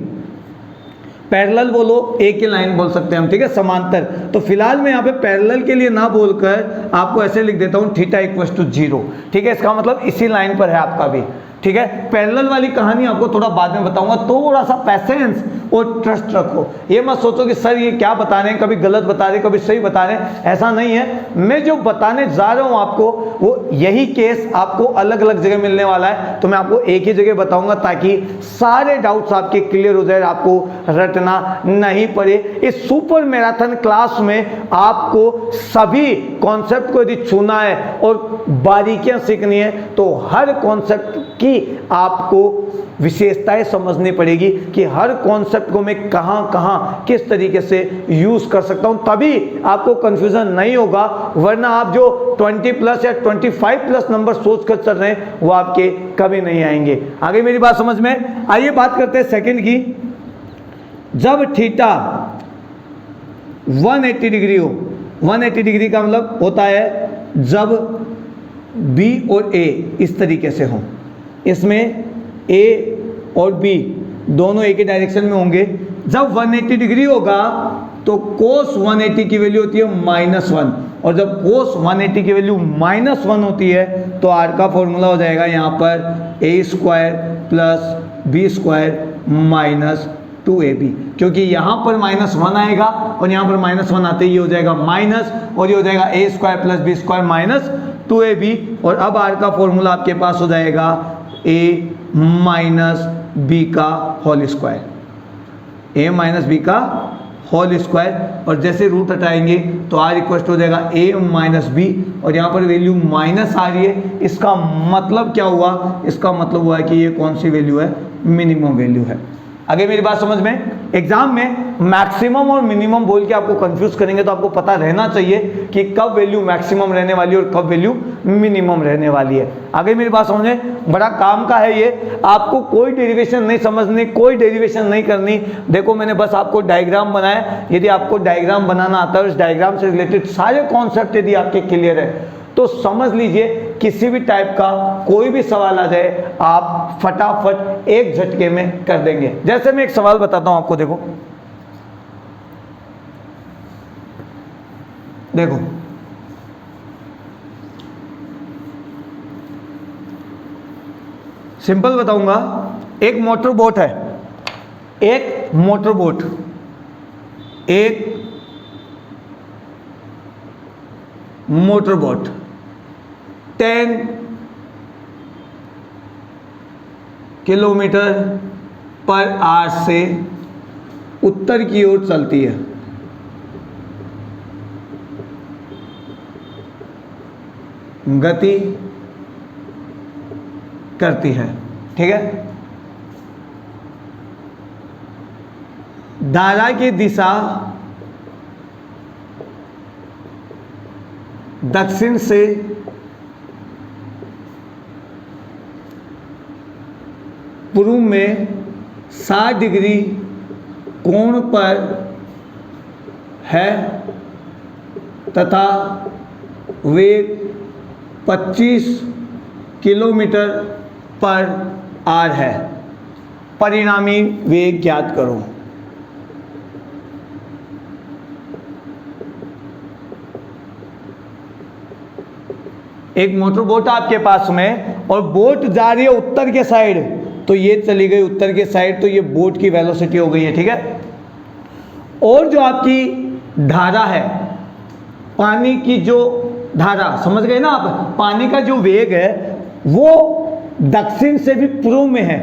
पैरेलल बोलो, एक ही लाइन बोल सकते हैं हम, ठीक है, समांतर। तो फिलहाल मैं यहाँ पे पैरेलल के लिए ना बोलकर आपको ऐसे लिख देता हूँ थीटा इक्वल्स टू 0, ठीक है? इसका मतलब इसी लाइन पर है आपका भी। ठीक है। पैरेलल वाली कहानी आपको थोड़ा बाद में बताऊंगा, थोड़ा सा पैसेंस और ट्रस्ट रखो। ये मत सोचो कि सर ये क्या बता रहे हैं, कभी गलत बता रहे हैं कभी सही बता रहे हैं, ऐसा नहीं है। मैं जो बताने जा रहा हूं आपको वो यही केस आपको अलग अलग जगह मिलने वाला है, तो मैं आपको एक ही जगह बताऊंगा ताकि सारे डाउट्स आपके क्लियर हो जाए, आपको रटना नहीं पड़े। इस सुपर मैराथन क्लास में आपको सभी कॉन्सेप्ट को यदि छूना है और बारीकियां सीखनी है तो हर कॉन्सेप्ट की आपको विशेषताएं समझनी पड़ेगी कि हर कॉन्सेप्ट को मैं कहां किस तरीके से यूज कर सकता हूं, तभी आपको कंफ्यूजन नहीं होगा। वरना आप जो 20 प्लस या 25 प्लस नंबर सोच कर चल रहे हैं वो आपके कभी नहीं आएंगे। आगे मेरी बात समझ में। आइए बात करते हैं सेकंड की। जब थीटा 180 डिग्री हो, 180 डिग्री का मतलब होता है जब बी और ए इस तरीके से हो, इसमें ए और बी दोनों एक ही डायरेक्शन में होंगे। जब 180 डिग्री होगा तो कोस 180 की वैल्यू होती है -1, और जब कोस 180 की वैल्यू -1 होती है तो आर का फॉर्मूला हो जाएगा यहाँ पर a² + b² - 2ab, क्योंकि यहाँ पर -1 आएगा और यहाँ पर -1 आते ही ये हो जाएगा माइनस, और ये हो जाएगा a² + b² - 2ab। और अब आर का फॉर्मूला आपके पास हो जाएगा a - b का होल स्क्वायर, a - b का होल स्क्वायर। और जैसे रूट हटाएंगे तो r इक्वल हो जाएगा a - b, और यहाँ पर वैल्यू माइनस आ रही है। इसका मतलब क्या हुआ? इसका मतलब हुआ है कि ये कौन सी वैल्यू है? मिनिमम वैल्यू है। आगे मेरी बात समझ में। एग्जाम में मैक्सिमम और मिनिमम बोल के आपको कंफ्यूज करेंगे तो आपको पता रहना चाहिए कि कब वैल्यू मैक्सिमम रहने वाली है और कब वैल्यू मिनिमम रहने वाली है। आगे मेरी बात समझ में। बड़ा काम का है ये, आपको कोई डेरिवेशन नहीं समझनी, कोई डेरिवेशन नहीं करनी। देखो मैंने बस आपको डायग्राम बनाया, यदि आपको डायग्राम बनाना आता है, उस डायग्राम से रिलेटेड सारे कॉन्सेप्ट यदि आपके क्लियर है तो समझ लीजिए किसी भी टाइप का कोई भी सवाल आ जाए आप फटाफट एक झटके में कर देंगे। जैसे मैं एक सवाल बताता हूं आपको, देखो देखो सिंपल बताऊंगा। एक मोटर बोट है, एक मोटर बोट, एक मोटर बोट 10 किलोमीटर/आवर से उत्तर की ओर चलती है। गति करती है, ठीक है। धारा की दिशा दक्षिण से पूर्व में 60 डिग्री कोण पर है तथा वेग 25 किलोमीटर/आवर है। परिणामी वेग ज्ञात करो। एक मोटर बोट आपके पास में और बोट जा रही है उत्तर के साइड, तो ये चली गई उत्तर के साइड, तो ये बोट की वेलोसिटी हो गई है, ठीक है। और जो आपकी धारा है, पानी की जो धारा, समझ गए ना आप, पानी का जो वेग है वो दक्षिण से भी पूर्व में है।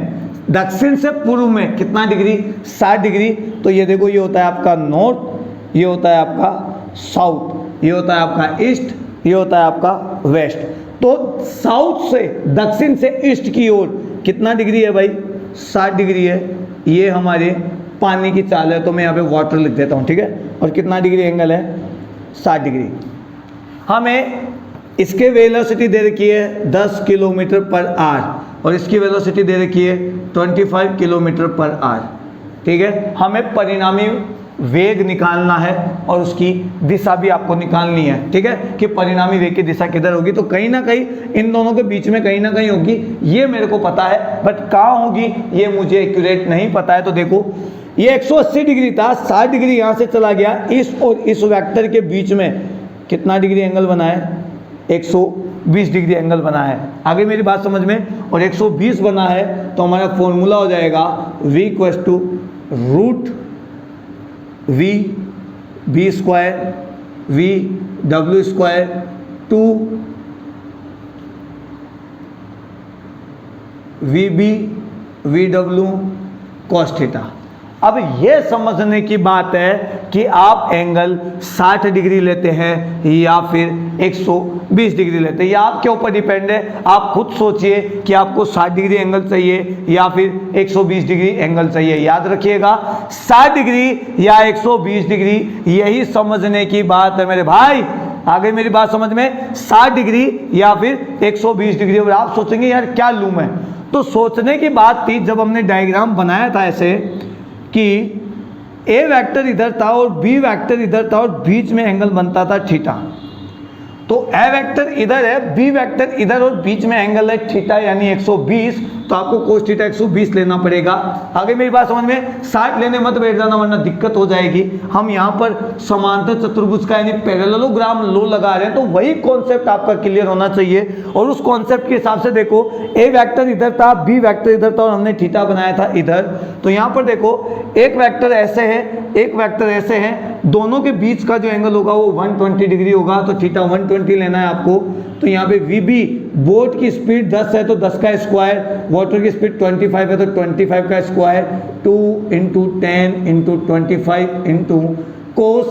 दक्षिण से पूर्व में कितना डिग्री? 60 डिग्री। तो ये देखो, ये होता है आपका नॉर्थ, ये होता है आपका साउथ, ये होता है आपका ईस्ट, ये होता है आपका वेस्ट। तो साउथ से, दक्षिण से ईस्ट की ओर कितना डिग्री है भाई? 60 डिग्री है। ये हमारे पानी की चाल है, तो मैं यहाँ पे वाटर लिख देता हूँ, ठीक है। और कितना डिग्री एंगल है? 60 डिग्री। हमें इसके वेलोसिटी दे रखी है 10 किलोमीटर/आवर और इसकी वेलोसिटी दे रखी है 25 किलोमीटर/आवर, ठीक है। हमें परिणामी वेग निकालना है और उसकी दिशा भी आपको निकालनी है, ठीक है, कि परिणामी वेग की दिशा किधर होगी। तो कहीं ना कहीं इन दोनों के बीच में कहीं ना कहीं होगी, ये मेरे को पता है, बट कहाँ होगी ये मुझे एक्यूरेट नहीं पता है। तो देखो, ये 180 डिग्री था, 60 डिग्री यहाँ से चला गया, इस और इस वेक्टर के बीच में कितना डिग्री एंगल बना है? 120 डिग्री एंगल बना है। आगे मेरी बात समझ में। और 120 बना है तो हमारा फॉर्मूला हो जाएगा v equals to root v b square v डब्ल्यू स्क्वायर 2 वी बी वी डब्ल्यू कॉस थीटा। अब यह समझने की बात है कि आप एंगल 60 डिग्री लेते हैं या फिर 120 डिग्री लेते हैं, या आपके ऊपर डिपेंड है। आप खुद सोचिए कि आपको 60 डिग्री एंगल चाहिए या फिर 120 डिग्री एंगल चाहिए। याद रखिएगा 60 डिग्री या 120 डिग्री, यही समझने की बात है मेरे भाई। आगे मेरी बात समझ में, 60 डिग्री या फिर 120 डिग्री। और आप सोचेंगे यार क्या लूं मैं, तो सोचने की बात थी जब हमने डायग्राम बनाया था ऐसे कि ए वेक्टर इधर था और बी वेक्टर इधर था और बीच में एंगल बनता था थीटा। तो ए वेक्टर इधर है, बी वेक्टर इधर और बीच में एंगल है थीटा यानी 120, तो आपको कोस थीटा 120 लेना पड़ेगा। आगे मेरी बात समझ में, 60 लेने मत बैठ जाना वरना दिक्कत हो जाएगी। हम यहाँ पर समांतर चतुर्भुज का यानी पैरेललोग्राम लो लगा रहे हैं, तो वही कॉन्सेप्ट आपका क्लियर होना चाहिए। और उस कॉन्सेप्ट के हिसाब से देखो, ए वेक्टर इधर था, बी वेक्टर इधर था और हमने थीटा बनाया था इधर। तो यहाँ पर देखो एक वेक्टर ऐसे है, एक वेक्टर ऐसे है, दोनों के बीच का जो एंगल होगा वो 120 डिग्री होगा, तो थीटा 120 लेना है आपको। तो यहाँ पे वीबी, बोट की स्पीड 10 है तो 10 का स्क्वायर, वाटर की स्पीड 25 है तो 25 का square, 2 into 10 into 25 into cos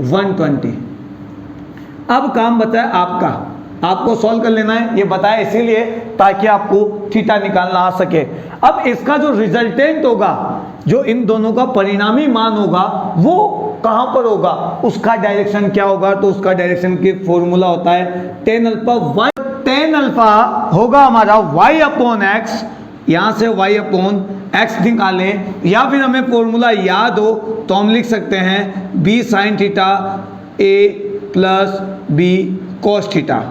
120। अब काम बचा है आपका, आपको सॉल्व कर लेना है। ये बताया इसीलिए ताकि आपको थीटा निकालना आ सके। अब इसका जो रिजल्टेंट होगा, जो इन दोनों का परिणामी मान होगा, वो कहां पर होगा, उसका डायरेक्शन क्या होगा, तो उसका डायरेक्शन की फॉर्मूला होता है tan alpha y। tan alpha होगा हमारा y अपॉन एक्स, यहां से y अपॉन एक्स निकालें, या फिर हमें फॉर्मूला याद हो तो हम लिख सकते हैं b sine theta a plus b cos theta.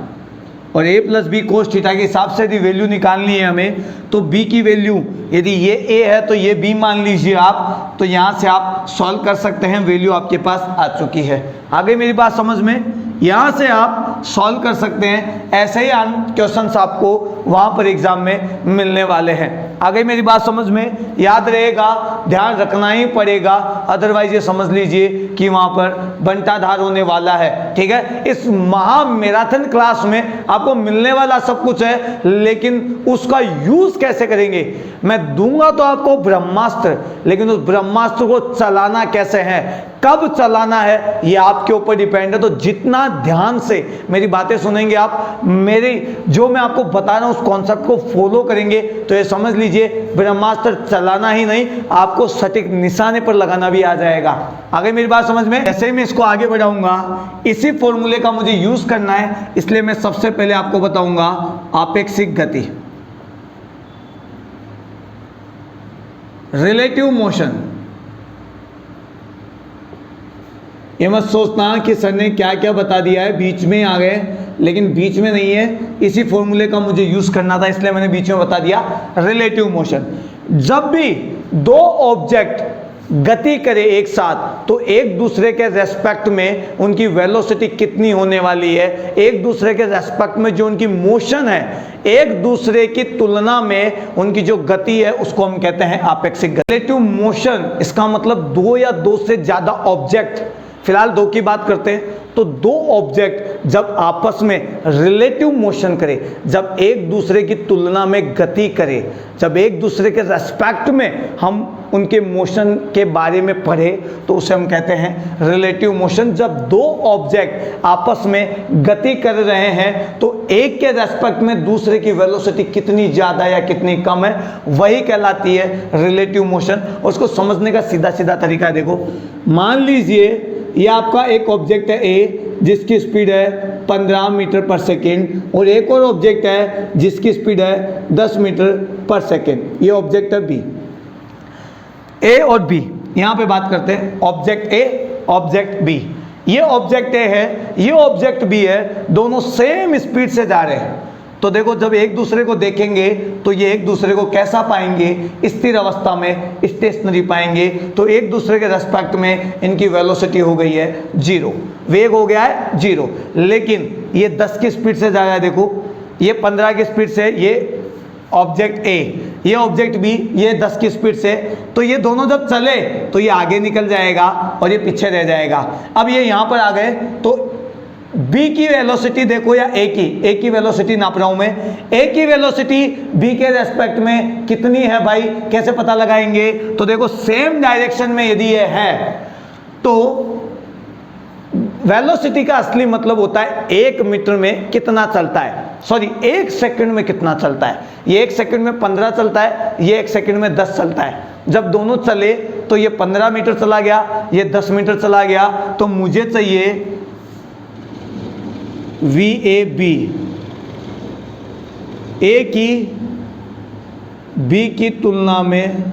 और a plus b cos theta के हिसाब से यदि वैल्यू निकालनी है हमें, तो b की वैल्यू यदि ये a है तो ये b मान लीजिए आप, तो यहाँ से आप सॉल्व कर सकते हैं, वैल्यू आपके पास आ चुकी है। आगे मेरी बात समझ में, यहाँ से आप सॉल्व कर सकते हैं। ऐसे ही क्वेश्चंस आपको वहाँ पर एग्जाम में मिलने वाले हैं। आगे मेरी बात समझ में, याद रहेगा, ध्यान रखना ही पड़ेगा, अदरवाइज ये समझ लीजिए कि वहाँ पर बंटाधार होने वाला है। ठीक है, इस महा मैराथन क्लास में आपको मिलने वाला सब कुछ है, लेकिन उसका यूज कैसे करेंगे, मैं दूंगा तो आपको ब्रह्मास्त्र, लेकिन उस ब्रह्मास्त्र को चलाना कैसे है, कब चलाना है, ये आपके ऊपर डिपेंड है। तो जितना ध्यान से मेरी बातें सुनेंगे आप, मेरी जो मैं आपको बता रहा हूं उस कॉन्सेप्ट को फॉलो करेंगे, तो ये समझ लीजिए ब्रह्मास्त्र चलाना ही नहीं, आपको सटीक निशाने पर लगाना भी आ जाएगा। आगे मेरी बात समझ में, जैसे ही मैं इसको आगे बढ़ाऊंगा, इसी फॉर्मूले का मुझे यूज करना है, इसलिए मैं सबसे पहले आपको बताऊंगा आपेक्षिक गति, रिलेटिव मोशन। ये मत सोचना कि सर ने क्या क्या बता दिया है, बीच में आ गए, लेकिन बीच में नहीं है, इसी फॉर्मूले का मुझे यूज करना था, इसलिए मैंने बीच में बता दिया। रिलेटिव मोशन, जब भी दो ऑब्जेक्ट गति करे एक साथ, तो एक दूसरे के रेस्पेक्ट में उनकी वेलोसिटी कितनी होने वाली है, एक दूसरे के रेस्पेक्ट में जो उनकी मोशन है, एक दूसरे की तुलना में उनकी जो गति है, उसको हम कहते हैं आपेक्षिक गति। रिलेटिव मोशन, इसका मतलब दो या दो से ज्यादा ऑब्जेक्ट, फिलहाल दो की बात करते हैं, तो दो ऑब्जेक्ट जब आपस में रिलेटिव मोशन करे, जब एक दूसरे की तुलना में गति करे, जब एक दूसरे के रेस्पेक्ट में हम उनके मोशन के बारे में पढ़े, तो उसे हम कहते हैं रिलेटिव मोशन। जब दो ऑब्जेक्ट आपस में गति कर रहे हैं, तो एक के रेस्पेक्ट में दूसरे की वेलोसिटी कितनी ज़्यादा या कितनी कम है, वही कहलाती है रिलेटिव मोशन। उसको समझने का सीधा सीधा तरीका है, देखो मान लीजिए ये आपका एक ऑब्जेक्ट है ए, जिसकी स्पीड है 15 मीटर पर सेकेंड, और एक और ऑब्जेक्ट है जिसकी स्पीड है 10 मीटर पर सेकेंड। ये ऑब्जेक्ट है बी, ए और बी, यहाँ पे बात करते हैं ऑब्जेक्ट ए ऑब्जेक्ट बी। ये ऑब्जेक्ट ए है, ये ऑब्जेक्ट बी है, दोनों सेम स्पीड से जा रहे हैं। तो देखो जब एक दूसरे को देखेंगे तो ये एक दूसरे को कैसा पाएंगे, स्थिर अवस्था में, स्टेशनरी पाएंगे। तो एक दूसरे के रेस्पेक्ट में इनकी वेलोसिटी हो गई है 0, वेग हो गया है 0। लेकिन ये 10 की स्पीड से जा रहा है, देखो ये 15 की स्पीड से, ये ऑब्जेक्ट ए, ये ऑब्जेक्ट बी, ये 10 की स्पीड से, तो ये दोनों जब चले तो ये आगे निकल जाएगा और ये पीछे रह जाएगा। अब ये यहाँ पर आ गए तो बी की वेलोसिटी देखो या ए की वेलोसिटी नाप रहा हूं मैं, ए की वेलोसिटी बी के रेस्पेक्ट में कितनी है भाई, कैसे पता लगाएंगे? तो देखो सेम डायरेक्शन में यदि ये है तो वेलोसिटी का असली मतलब होता है 1 मीटर में कितना चलता है, सॉरी 1 सेकंड में कितना चलता है। ये 1 सेकंड में 15 चलता है, ये 1 सेकंड में 10 चलता है। जब दोनों चले तो ये 15 मीटर चला गया, ये 10 मीटर चला गया, तो मुझे चाहिए VAB, ए की बी की तुलना में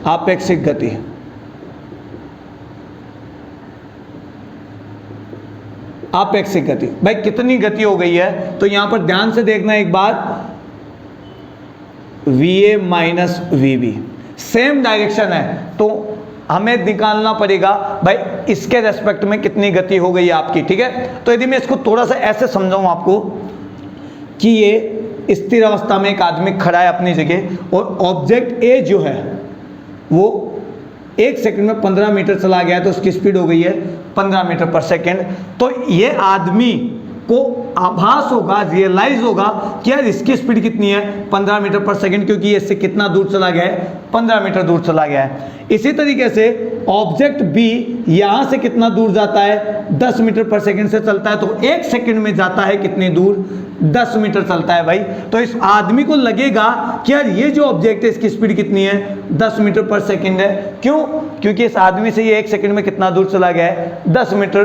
आपेक्षिक गति। आपेक्षिक गति भाई कितनी गति हो गई है, तो यहां पर ध्यान से देखना एक बात, VA minus VB same direction है, तो हमें निकालना पड़ेगा भाई इसके रेस्पेक्ट में कितनी गति हो गई है आपकी। ठीक है, तो यदि मैं इसको थोड़ा सा ऐसे समझाऊं आपको कि ये स्थिर अवस्था में एक आदमी खड़ा है अपनी जगह और ऑब्जेक्ट ए जो है वो 1 सेकंड में 15 मीटर चला गया है, तो उसकी स्पीड हो गई है 15 मीटर पर सेकंड। तो ये आदमी को आभास होगा, रियलाइज होगा कि यार इसकी स्पीड कितनी है 15 मीटर पर सेकंड, क्योंकि ये इससे कितना दूर चला गया है, 15 मीटर दूर चला गया है। इसी तरीके से ऑब्जेक्ट बी यहां से कितना दूर जाता है, 10 मीटर पर सेकंड से चलता है, तो 1 सेकंड में जाता है कितनी दूर, 10 मीटर चलता है भाई। तो इस आदमी को लगेगा कि यार ये जो ऑब्जेक्ट है इसकी स्पीड कितनी है, 10 मीटर पर सेकंड है। क्यों? क्योंकि इस आदमी से ये 1 सेकंड में कितना दूर चला गया है, 10 मीटर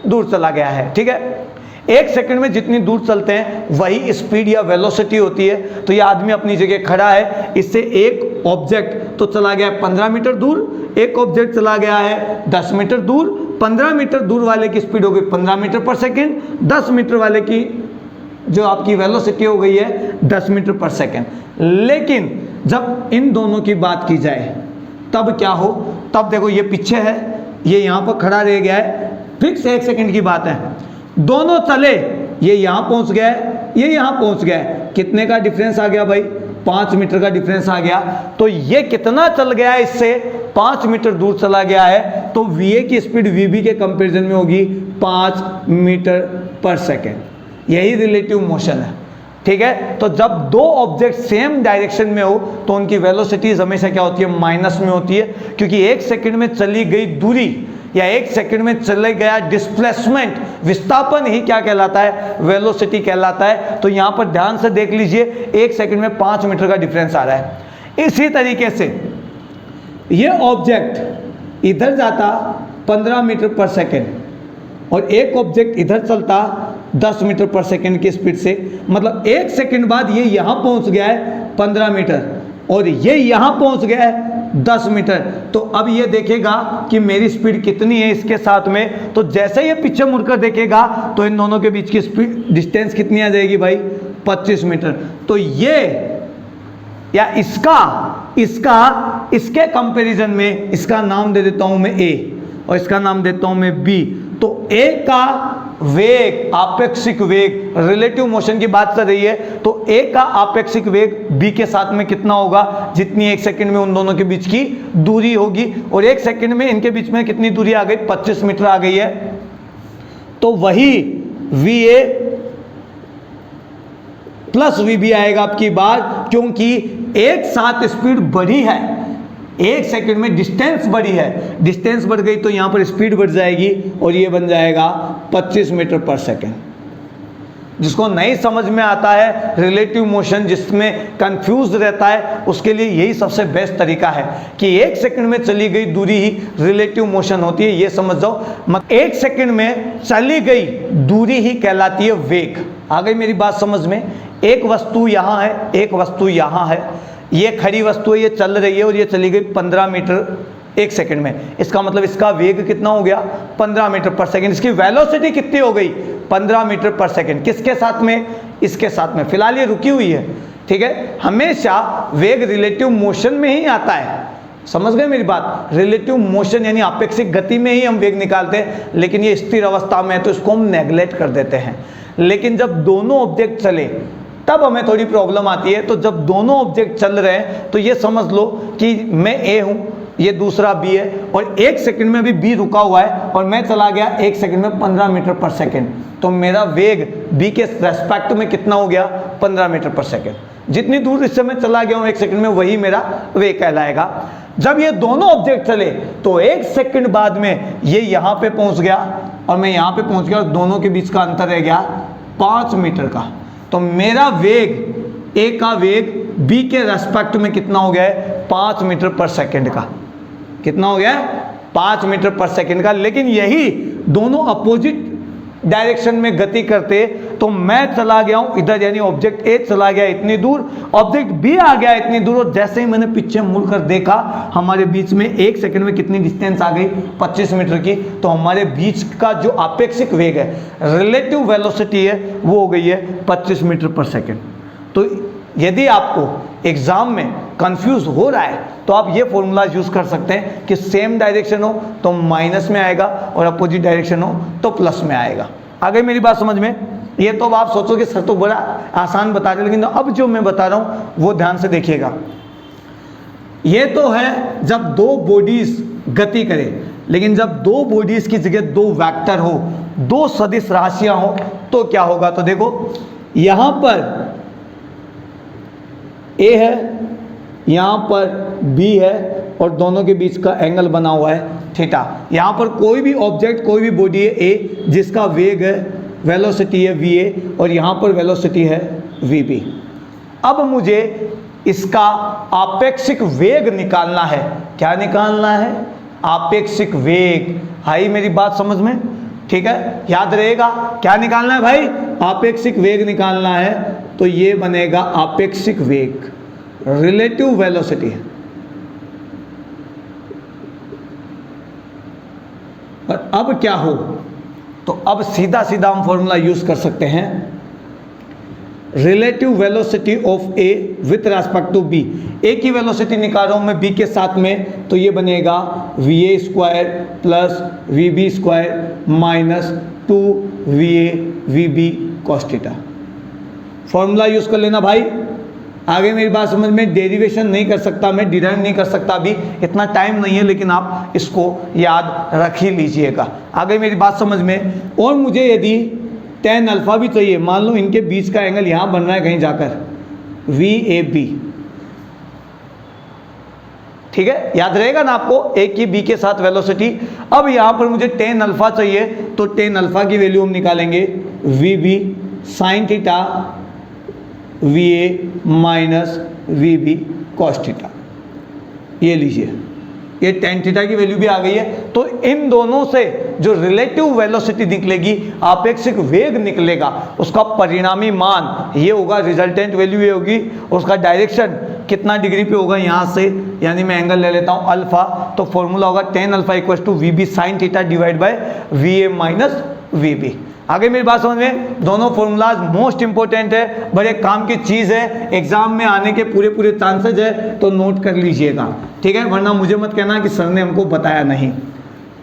दूर चला गया है। ठीक है, 1 सेकंड में जितनी दूर चलते हैं वही स्पीड या वेलोसिटी होती है। तो ये आदमी अपनी जगह खड़ा है, इससे एक ऑब्जेक्ट तो चला गया है 15 मीटर दूर, एक ऑब्जेक्ट चला गया है 10 मीटर दूर। 15 मीटर दूर वाले की स्पीड हो गई 15 मीटर पर सेकंड, 10 मीटर वाले की जो आपकी वेलोसिटी हो गई है 10 मीटर पर सेकंड। लेकिन जब इन दोनों की बात की जाए तब क्या हो, तब देखो ये पीछे है, ये यहाँ पर खड़ा रह गया है, फिक्स 1 सेकंड की बात है, दोनों चले, ये यहां पहुंच गया है, ये यहां पहुंच गया है, कितने का डिफरेंस आ गया भाई, 5 मीटर का डिफरेंस आ गया। तो ये कितना चल गया है, इससे 5 मीटर दूर चला गया है, तो VA की स्पीड VB के कंपैरिजन में होगी 5 मीटर पर सेकेंड। यही रिलेटिव मोशन है। ठीक है, तो जब दो ऑब्जेक्ट सेम डायरेक्शन में हो तो उनकी वेलोसिटीज हमेशा क्या होती है, माइनस में होती है, क्योंकि 1 सेकंड में चली गई दूरी या 1 सेकंड में चले गया डिस्प्लेसमेंट, विस्थापन ही क्या कहलाता है, वेलोसिटी कहलाता है। तो यहां पर ध्यान से देख लीजिए, 1 सेकंड में 5 मीटर का डिफरेंस आ रहा है। इसी तरीके से ये ऑब्जेक्ट इधर जाता 15 मीटर पर सेकंड और एक ऑब्जेक्ट इधर चलता 10 मीटर पर सेकंड की स्पीड से, मतलब 1 सेकंड बाद ये यहां पहुंच गया है 15 मीटर और ये यहां पहुंच गया है 10 मीटर। तो अब ये देखेगा कि मेरी स्पीड कितनी है इसके साथ में, तो जैसे ये पीछे मुड़कर देखेगा तो इन दोनों के बीच की स्पीड डिस्टेंस कितनी आ जाएगी भाई, 25 मीटर। तो ये या इसके कंपैरिजन में इसका नाम दे देता हूं मैं A और इसका नाम देता हूं मैं B। तो A का वेग, आपेक्षिक वेग, रिलेटिव मोशन की बात कर रही है, तो A का आपेक्षिक वेग B के साथ में कितना होगा, जितनी 1 सेकंड में उन दोनों के बीच की दूरी होगी। और 1 सेकंड में इनके बीच में कितनी दूरी आ गई, 25 मीटर आ गई है। तो वही VA प्लस VB आएगा आपकी बार, क्योंकि एक साथ स्पीड बढ़ी है, 1 सेकंड में डिस्टेंस बढ़ी है, डिस्टेंस बढ़ गई तो यहां पर स्पीड बढ़ जाएगी और ये बन जाएगा 25 मीटर पर सेकंड। जिसको नहीं समझ में आता है रिलेटिव मोशन, जिसमें कंफ्यूज रहता है, उसके लिए यही सबसे बेस्ट तरीका है कि 1 सेकंड में चली गई दूरी ही रिलेटिव मोशन होती है, ये समझ जाओ। 1 सेकंड में चली गई दूरी ही कहलाती है वेग। आ गई मेरी बात समझ में? एक वस्तु यहां है, एक वस्तु यहां है, ये खड़ी वस्तु है, ये चल रही है और ये चली गई 15 मीटर 1 सेकंड में, इसका मतलब इसका वेग कितना हो गया, 15 मीटर पर सेकंड। इसकी वेलोसिटी कितनी हो गई, 15 मीटर पर सेकंड। किसके साथ में, इसके साथ में, फिलहाल ये रुकी हुई है। ठीक है, हमेशा वेग रिलेटिव मोशन में ही आता है, समझ गए मेरी बात। रिलेटिव मोशन यानी आपेक्षिक गति में ही हम वेग निकालते हैं, लेकिन ये स्थिर अवस्था में है तो इसको हम नेग्लेक्ट कर देते हैं। लेकिन जब दोनों ऑब्जेक्ट चले तब हमें थोड़ी प्रॉब्लम आती है। तो जब दोनों ऑब्जेक्ट चल रहे हैं तो ये समझ लो कि मैं ए हूं, ये दूसरा बी है, और 1 सेकंड में भी बी रुका हुआ है और मैं चला गया 1 सेकंड में 15 मीटर पर सेकंड, तो मेरा वेग बी के रेस्पेक्ट में कितना हो गया, 15 मीटर पर सेकंड। जितनी दूर इससे मैं चला गया हूं 1 सेकंड में, वही मेरा वेग कहलाएगा। जब ये दोनों ऑब्जेक्ट चले तो 1 सेकंड बाद में ये यहां पे पहुंच गया और मैं यहां पे पहुंच गया, और दोनों के बीच का अंतर रह गया 5 मीटर का। तो मेरा वेग, ए का वेग बी के रेस्पेक्ट में कितना हो गया है, 5 मीटर पर सेकंड का। कितना हो गया है, 5 मीटर पर सेकंड का। लेकिन यही दोनों अपोजिट डायरेक्शन में गति करते तो मैं चला गया हूं इधर, यानी ऑब्जेक्ट ए चला गया इतनी दूर, ऑब्जेक्ट बी आ गया इतनी दूर, और जैसे ही मैंने पीछे मुड़कर देखा हमारे बीच में 1 सेकंड में कितनी डिस्टेंस आ गई, 25 मीटर की। तो हमारे बीच का जो आपेक्षिक वेग है, रिलेटिव वेलोसिटी है, वो हो गई है 25 मीटर पर सेकंड। तो यदि आपको एग्जाम में कंफ्यूज हो रहा है तो आप ये फॉर्मूला यूज कर सकते हैं कि सेम डायरेक्शन हो तो माइनस में आएगा और अपोजिट डायरेक्शन हो तो प्लस में आएगा। आ गई मेरी बात समझ में? ये तो अब आप सोचोगे सर तो बड़ा आसान बता रहे, लेकिन अब जो मैं बता रहा हूं वो ध्यान से देखिएगा। ये तो है जब दो बॉडीज गति करें, लेकिन जब दो बॉडीज की जगह दो वेक्टर हो, दो सदिश राशियां हो, तो क्या होगा? तो देखो यहां पर ए है, यहां पर बी है, और दोनों के बीच का एंगल बना हुआ है थीटा। यहां पर कोई भी ऑब्जेक्ट, कोई भी बॉडी है ए, जिसका वेग है, वेलोसिटी है वी ए, और यहां पर वेलोसिटी है वी बी। अब मुझे इसका आपेक्षिक वेग निकालना है। क्या निकालना है? आपेक्षिक वेग। आई मेरी बात समझ में? ठीक है, याद रहेगा क्या निकालना है भाई? आपेक्षिक वेग निकालना है। तो ये बनेगा आपेक्षिक वेग, रिलेटिव वेलोसिटी। और अब क्या हो? तो अब सीधा सीधा हम फॉर्मूला यूज कर सकते हैं, relative velocity of A with respect to B. A की वेलोसिटी निकाल रहा हूं मैं बी के साथ में, तो ये बनेगा v a square plus v b square minus 2 v a v b cos theta. Formula use कर लेना भाई। आगे मेरी बात समझ में? डेरिवेशन नहीं कर सकता मैं, डिराइव नहीं कर सकता, अभी इतना टाइम नहीं है, लेकिन आप इसको याद रख ही लीजिएगा। आगे मेरी बात समझ में? और मुझे यदि tan अल्फा भी चाहिए, मान लो इनके बीच का एंगल यहां बन रहा है कहीं जाकर, वी ए बी, ठीक है, याद रहेगा ना आपको ए की बी के साथ वेलोसिटी। अब यहां पर मुझे tan अल्फा चाहिए, तो tan अल्फा की वैल्यू हम निकालेंगे v b sine theta v a minus v b cos theta. ये लीजिए, ये tan थीटा की वैल्यू भी आ गई है। तो इन दोनों से जो रिलेटिव वेलोसिटी निकलेगी, आपेक्षिक वेग निकलेगा, उसका परिणामी मान ये होगा, रिजल्टेंट वैल्यू ये होगी, और उसका डायरेक्शन कितना डिग्री पे होगा यहाँ से, यानी मैं एंगल ले लेता हूँ अल्फा, तो फॉर्मूला होगा tan alpha equal to v b sine theta divide by v a minus v b. आगे मेरी बात समझ में? दोनों फॉर्मूलाज मोस्ट इंपॉर्टेंट है, बड़े काम की चीज़ है, एग्जाम में आने के पूरे चांसेज है, तो नोट कर लीजिएगा, ठीक है, वरना मुझे मत कहना कि सर ने हमको बताया नहीं।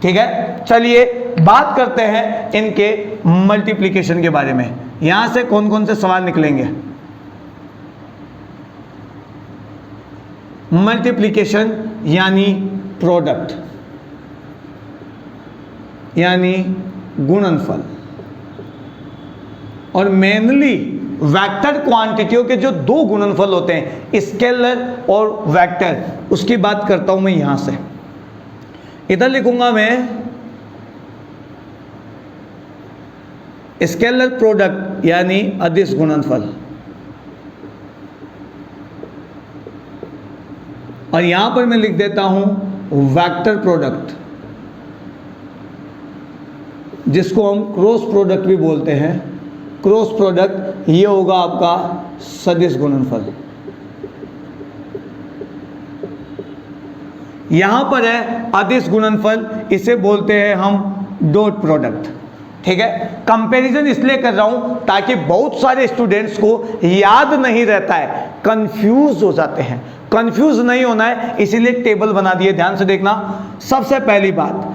ठीक है, चलिए बात करते हैं इनके मल्टीप्लिकेशन के बारे में। यहां से कौन कौन से सवाल निकलेंगे? मल्टीप्लिकेशन यानी प्रोडक्ट, यानी गुणनफल, और मेनली वेक्टर क्वांटिटियों के जो दो गुणनफल होते हैं, स्केलर और वेक्टर, उसकी बात करता हूं मैं यहां से। इधर लिखूंगा मैं स्केलर प्रोडक्ट यानी अदिश गुणनफल, और यहां पर मैं लिख देता हूं वेक्टर प्रोडक्ट, जिसको हम क्रॉस प्रोडक्ट भी बोलते हैं। क्रॉस प्रोडक्ट ये होगा आपका सदिश गुणनफल। यहां पर है अदिश गुणनफल, इसे बोलते हैं हम डॉट प्रोडक्ट। ठीक है, कंपैरिजन इसलिए कर रहा हूं ताकि बहुत सारे स्टूडेंट्स को याद नहीं रहता है, कंफ्यूज हो जाते हैं। कंफ्यूज नहीं होना है, इसीलिए टेबल बना दिए। ध्यान से देखना। सबसे पहली बात,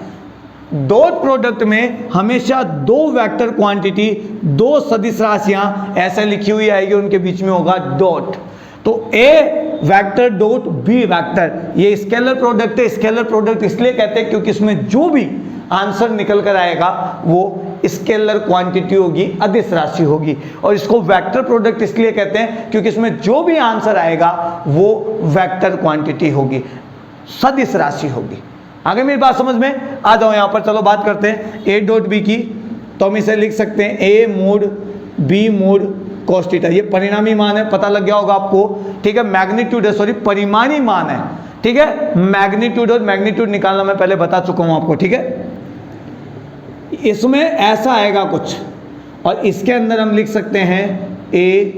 डॉट प्रोडक्ट में हमेशा दो वेक्टर क्वांटिटी, दो सदिश राशियां ऐसे लिखी हुई आएगी, उनके बीच में होगा डॉट। तो ए वेक्टर डॉट बी वेक्टर, ये स्केलर प्रोडक्ट है। स्केलर प्रोडक्ट इसलिए कहते हैं क्योंकि इसमें जो भी आंसर निकल कर आएगा वो स्केलर क्वांटिटी होगी, अदिश राशि होगी। और इसको वेक्टर प्रोडक्ट इसलिए कहते हैं क्योंकि इसमें जो भी आंसर आएगा वो वेक्टर क्वांटिटी होगी, सदिश राशि होगी। आगे मेरी बात समझ में आ जाओ। यहां पर चलो बात करते हैं ए डॉट बी की। तो हम इसे लिख सकते हैं A mod B mod cos theta. ये परिणामी मान है, पता लग गया होगा आपको, ठीक है। मैग्नीट्यूड है, सॉरी परिमाणी मान है, ठीक है। मैग्नीट्यूड और मैग्नीट्यूड निकालना मैं पहले बता चुका हूं आपको, ठीक है। इसमें ऐसा आएगा कुछ, और इसके अंदर हम लिख सकते हैं ए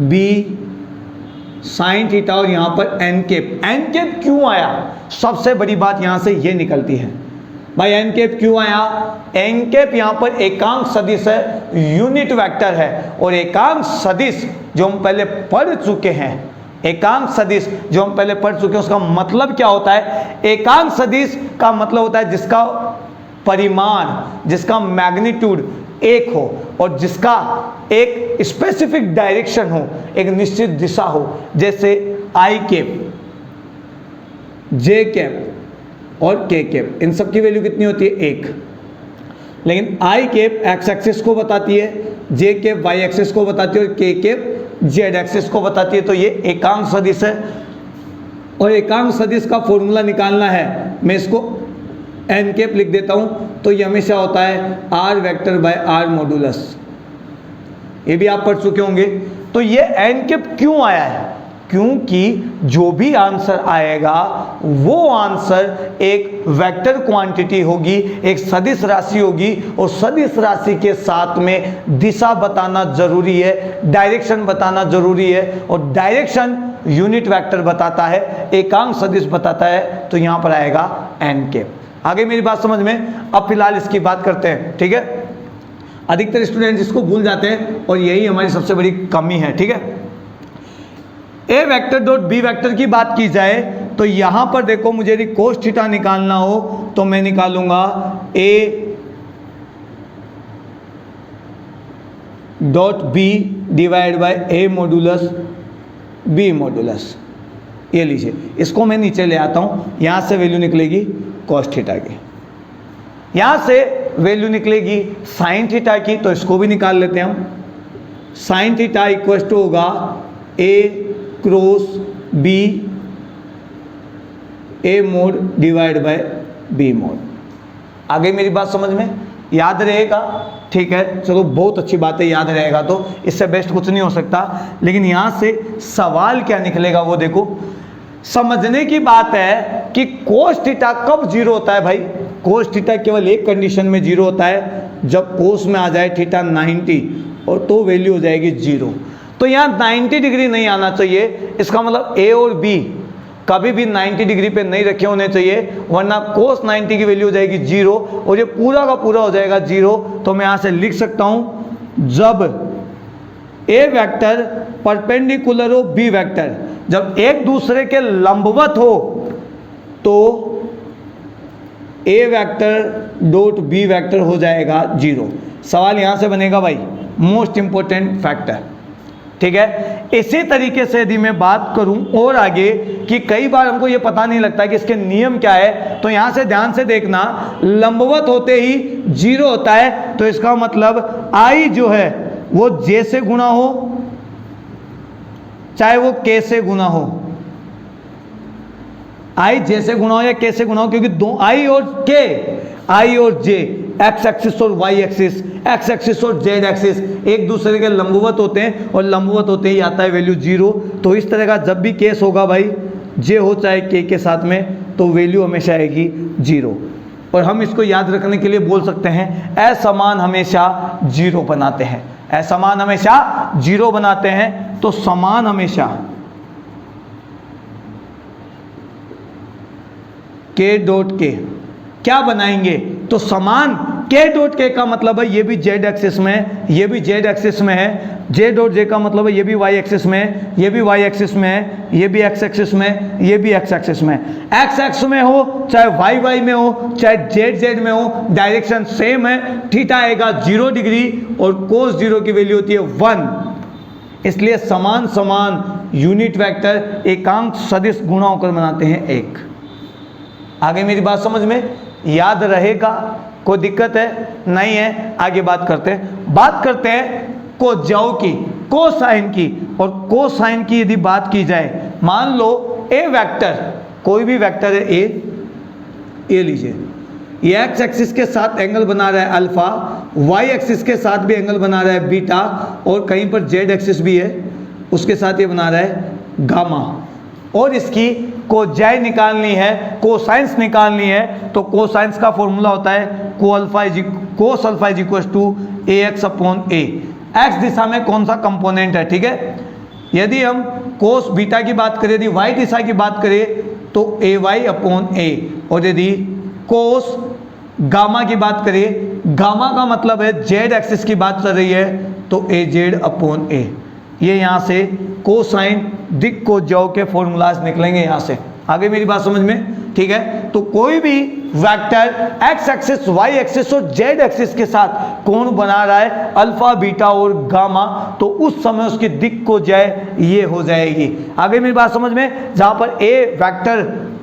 बी साइन थीटा और यहां पर एन कैप। एन कैप क्यों आया, सबसे बड़ी बात यहां से ये निकलती है भाई, एन कैप क्यों आया। एन कैप यहां पर एकांक सदिश है, यूनिट वेक्टर है। और एकांक सदिश जो हम पहले पढ़ चुके हैं, एकांक सदिश जो हम पहले पढ़ चुके हैं, उसका मतलब क्या होता है। एकांक सदिश का मतलब होता है जिसका परिमाण, जिसका मैग्नीट्यूड एक हो और जिसका एक स्पेसिफिक डायरेक्शन हो, एक निश्चित दिशा हो। जैसे आई कैप, जे कैप और के कैप, इन सब की वैल्यू कितनी होती है, एक। लेकिन आई कैप एक्स एक्सिस को बताती है, जे कैप वाई एक्सिस को बताती है और के कैप जेड एक्सिस को बताती है। तो ये एकांक सदिश है। और एकांक सदिश का फॉर्मूला निकालना है, मैं इसको एन कैप लिख देता हूं। तो ये हमेशा होता है R vector by R modulus, ये भी आप पढ़ चुके होंगे। तो ये एन कैप क्यों आया है, क्योंकि जो भी आंसर आएगा वो आंसर एक वेक्टर क्वांटिटी होगी, एक सदिश राशि होगी। और सदिश राशि के साथ में दिशा बताना जरूरी है, डायरेक्शन बताना जरूरी है। और डायरेक्शन यूनिट वेक्टर बताता है, एकांक सदिश बताता है। तो यहां पर आएगा एन कैप। आगे मेरी बात समझ में। अब फिलहाल इसकी बात करते हैं, ठीक है। अधिकतर स्टूडेंट्स इसको भूल जाते हैं और यही हमारी सबसे बड़ी कमी है, ठीक है। ए वेक्टर डॉट बी वेक्टर की बात की जाए तो यहां पर देखो, मुझे यदि कोस थीटा निकालना हो तो मैं निकालूंगा A dot B divide by A modulus B modulus. ये लीजिए, इसको मैं नीचे ले आता हूं। यहां से वैल्यू निकलेगी कॉस थीटा की, यहां से वैल्यू निकलेगी साइन थीटा की। तो इसको भी निकाल लेते हैं हम। साइन थीटा इक्वल टू होगा A cross B A mod divide by B mod. आगे मेरी बात समझ में याद रहेगा, ठीक है। चलो बहुत अच्छी बात है, याद रहेगा तो इससे बेस्ट कुछ नहीं हो सकता। लेकिन यहां से सवाल क्या निकलेगा वो देखो। समझने की बात है कि कोस थीटा कब जीरो होता है भाई। कोस थीटा केवल एक कंडीशन में जीरो होता है, जब कोस में आ जाए थीटा 90 और तो वैल्यू हो जाएगी जीरो। तो यहाँ 90 डिग्री नहीं आना चाहिए। इसका मतलब ए और बी कभी भी 90 डिग्री पे नहीं रखे होने चाहिए, वरना कोस 90 की वैल्यू हो जाएगी जीरो और ये पूरा का पूरा हो जाएगा जीरो। तो मैं यहाँ से लिख सकता हूँ, जब ए वेक्टर परपेंडिकुलर हो बी वेक्टर, जब एक दूसरे के लंबवत हो तो ए वेक्टर डॉट बी वेक्टर हो जाएगा जीरो। सवाल यहां से बनेगा भाई, मोस्ट इंपॉर्टेंट फैक्टर, ठीक है। इसी तरीके से यदि मैं बात करूं और आगे कि कई बार हमको ये पता नहीं लगता कि इसके नियम क्या है, तो यहां से ध्यान से देखना, लंबवत होते ही जीरो होता है। तो इसका मतलब आई जो है वो जे से गुणा हो चाहे वो के से गुना हो, आई जे से गुना हो या के से गुना हो, क्योंकि दो आई और के, आई और जे, एक्स एक्सिस और वाई एक्सिस, एक्स एक्सिस और जेड एक्सिस एक दूसरे के लंबवत होते हैं और लंबवत होते ही आता है वैल्यू जीरो। तो इस तरह का जब भी केस होगा भाई, जे हो चाहे के साथ में, तो वैल्यू हमेशा आएगी जीरो। और हम इसको याद रखने के लिए बोल सकते हैं असमान हमेशा जीरो बनाते हैं, असमान हमेशा जीरो बनाते हैं। तो समान हमेशा के डॉट के क्या बनाएंगे, तो समान के डॉट के का मतलब है ये भी जेड एक्सिस में है, ये भी जेड एक्सिस में है, जे डॉट जे का मतलब है ये भी वाई एक्सिस में है, ये भी वाई एक्सिस में है, ये भी एक्स एक्सिस में, ये भी एक्स एक्सिस में। एक्स एक्स में हो चाहे वाई वाई में हो चाहे जेड जेड में हो, डायरेक्शन सेम है। थीटा आएगा 0 डिग्री और कोस 0 की वैल्यू होती है 1। इसलिए समान समान यूनिट वेक्टर एकांक सदिश गुणा होकर बनाते हैं 1। आगे मेरी बात समझ में याद रहेगा? कोई दिक्कत है? नहीं है? आगे बात करते हैं कोज्याओं की, कोसाइन की। और कोसाइन की यदि बात की जाए, मान लो ए वेक्टर, कोई भी वेक्टर है ए लीजिए, ये एक्स एक्सिस के साथ एंगल बना रहा है अल्फा, वाई एक्सिस के साथ भी एंगल बना रहा है बीटा, और कहीं पर जेड एक्सिस भी है उसके साथ ये बना रहा है गामा। और इसकी कोजाई निकालनी है, कोसाइंस निकालनी है, तो कोसाइंस का फॉर्मूला होता है cos alpha is equal to A X upon A. X दिशा में कौन सा कंपोनेंट है, ठीक है। यदि हम कोस बीटा की बात करें, यदि वाई दिशा की बात करें तो ए वाई अपॉन ए, और यदि कोस गामा की बात करें, गामा का मतलब है जेड एक्सिस की बात चल रही है तो ए जेड अपॉन ए। ये यहाँ से कोसाइन दिक कोज्याओं के फॉर्मूलाज निकलेंगे यहाँ से। आगे मेरी बात समझ में, ठीक है। तो कोई भी vector x axis y axis और जेड एक्सिस के साथ कोण बना रहा है अल्फा बीटा और गामा, तो उस समय उसकी दिक कोज्याए ये हो जाएगी। आगे मेरी बात समझ में, जहां पर ए वेक्टर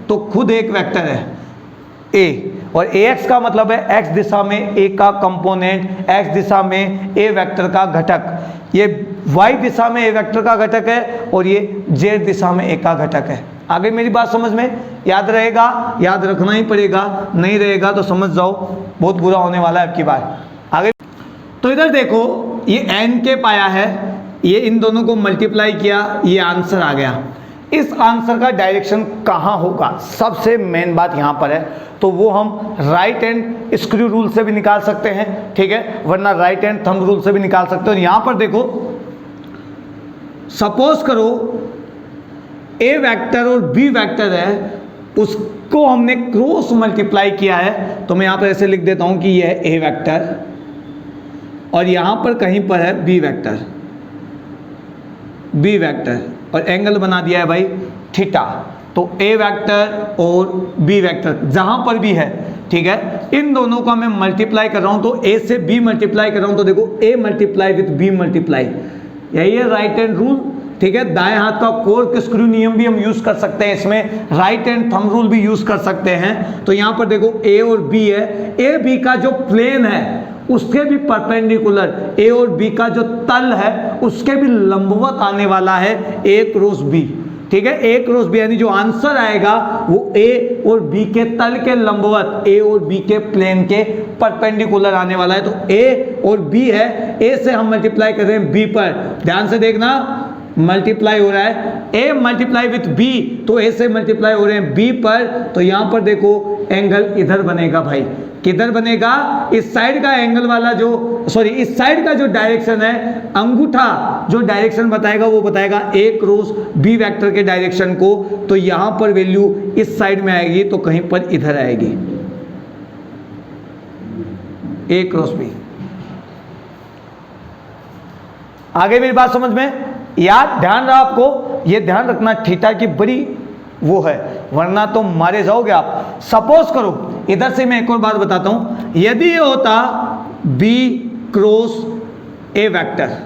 तो खुद एक वेक्टर है ए, और ए एक्स का मतलब है एक्स दिशा में ए का कंपोनेंट, एक्स दिशा में ए वेक्टर का घटक, ये वाई दिशा में ए वेक्टर का घटक है और ये जेड दिशा में ए का घटक है। आगे मेरी बात समझ में याद रहेगा? याद रखना ही पड़ेगा, नहीं रहेगा तो समझ जाओ बहुत बुरा होने वाला है आपकी बात। आगे तो इधर देखो, ये एन के पाया है, ये इन दोनों को मल्टीप्लाई किया, ये आंसर आ गया। इस आंसर का डायरेक्शन कहाँ होगा, सबसे मेन बात यहाँ पर है। तो वो हम राइट हैंड स्क्रू रूल से भी निकाल सकते हैं, ठीक है, वरना राइट हैंड थंब रूल से भी निकाल सकते हो। यहाँ पर देखो, सपोज करो ए वेक्टर और बी वेक्टर है, उसको हमने क्रॉस मल्टीप्लाई किया है, तो मैं यहाँ पर ऐसे लिख देता हूँ कि यह है ए वेक्टर और यहाँ पर कहीं पर है बी वेक्टर, बी वेक्टर, और एंगल बना दिया है भाई थीटा। तो ए वेक्टर और बी वेक्टर जहां पर भी है, ठीक है, इन दोनों का मैं मल्टीप्लाई कर रहा हूं, तो ए से बी मल्टीप्लाई कर रहा हूं, तो देखो A multiply with B multiply, यही है राइट हैंड रूल, ठीक है। दाएं हाथ का कोर्क स्क्रू नियम भी हम यूज कर सकते हैं, इसमें राइट हैंड थंब रूल भी यूज कर सकते हैं। तो यहां पर देखो ए और बी है, ए बी का जो प्लेन है उसके भी परपेंडिकुलर, ए और बी का जो तल है उसके भी लंबवत आने वाला है ए क्रॉस बी, ठीक है। ए क्रॉस बी यानी जो आंसर आएगा वो ए और बी के तल के लंबवत, ए और बी के प्लेन के परपेंडिकुलर आने वाला है। तो ए और बी है, ए से हम मल्टीप्लाई कर रहे हैं बी पर, ध्यान से देखना मल्टीप्लाई हो रहा है, ए मल्टीप्लाई विथ बी, तो ए से मल्टीप्लाई हो रहे हैं बी पर, तो यहां पर देखो एंगल इधर बनेगा भाई, किधर बनेगा, इस साइड का एंगल वाला जो सॉरी इस साइड का जो डायरेक्शन है, अंगूठा जो डायरेक्शन बताएगा वो बताएगा ए क्रॉस बी वेक्टर के डायरेक्शन को, तो यहां पर वैल्यू इस साइड में आएगी, तो कहीं पर इधर आएगी ए क्रॉस बी। आगे मेरी बात समझ में याद, ध्यान रहा आपको, ये ध्यान रखना थीटा की बड़ी वो है, वरना तो मारे जाओगे आप। सपोज करो, इधर से मैं एक और बात बताता हूं, यदि ये होता B cross A vector,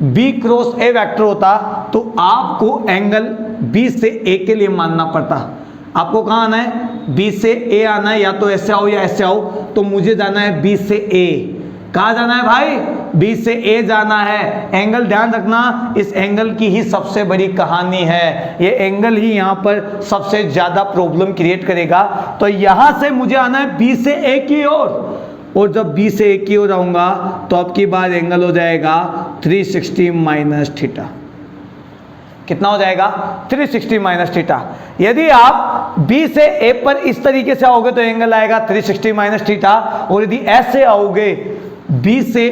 B cross A vector होता, तो आपको एंगल बी से ए के लिए मानना पड़ता। आपको कहां आना है, बी से ए आना है, या तो ऐसे आओ या ऐसे आओ, तो मुझे जाना है बी से ए। कहाँ जाना है भाई, बी से ए जाना है। एंगल ध्यान रखना, इस एंगल की ही सबसे बड़ी कहानी है, ये एंगल ही यहाँ पर सबसे ज्यादा प्रॉब्लम क्रिएट करेगा। तो यहां से मुझे आना है बी से ए की ओर, और जब बी से ए की ओर आऊंगा तो अब की बार एंगल हो जाएगा 360 माइनस थीटा। कितना हो जाएगा, 360 माइनस थीटा। यदि आप बी से ए पर इस तरीके से आओगे तो एंगल आएगा 360 माइनस थीटा, और यदि ऐसे आओगे बी से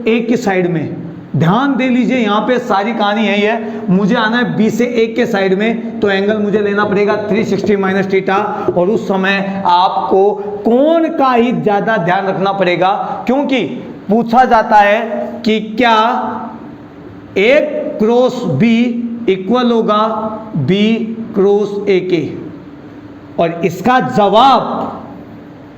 ए की साइड में ध्यान दे लीजिए, यहाँ पे सारी कहानी यही है, मुझे आना है बी से ए के साइड में, तो एंगल मुझे लेना पड़ेगा 360 माइनस थीटा। और उस समय आपको कोण का ही ज्यादा ध्यान रखना पड़ेगा, क्योंकि पूछा जाता है कि क्या ए क्रॉस बी इक्वल होगा बी क्रॉस ए के, और इसका जवाब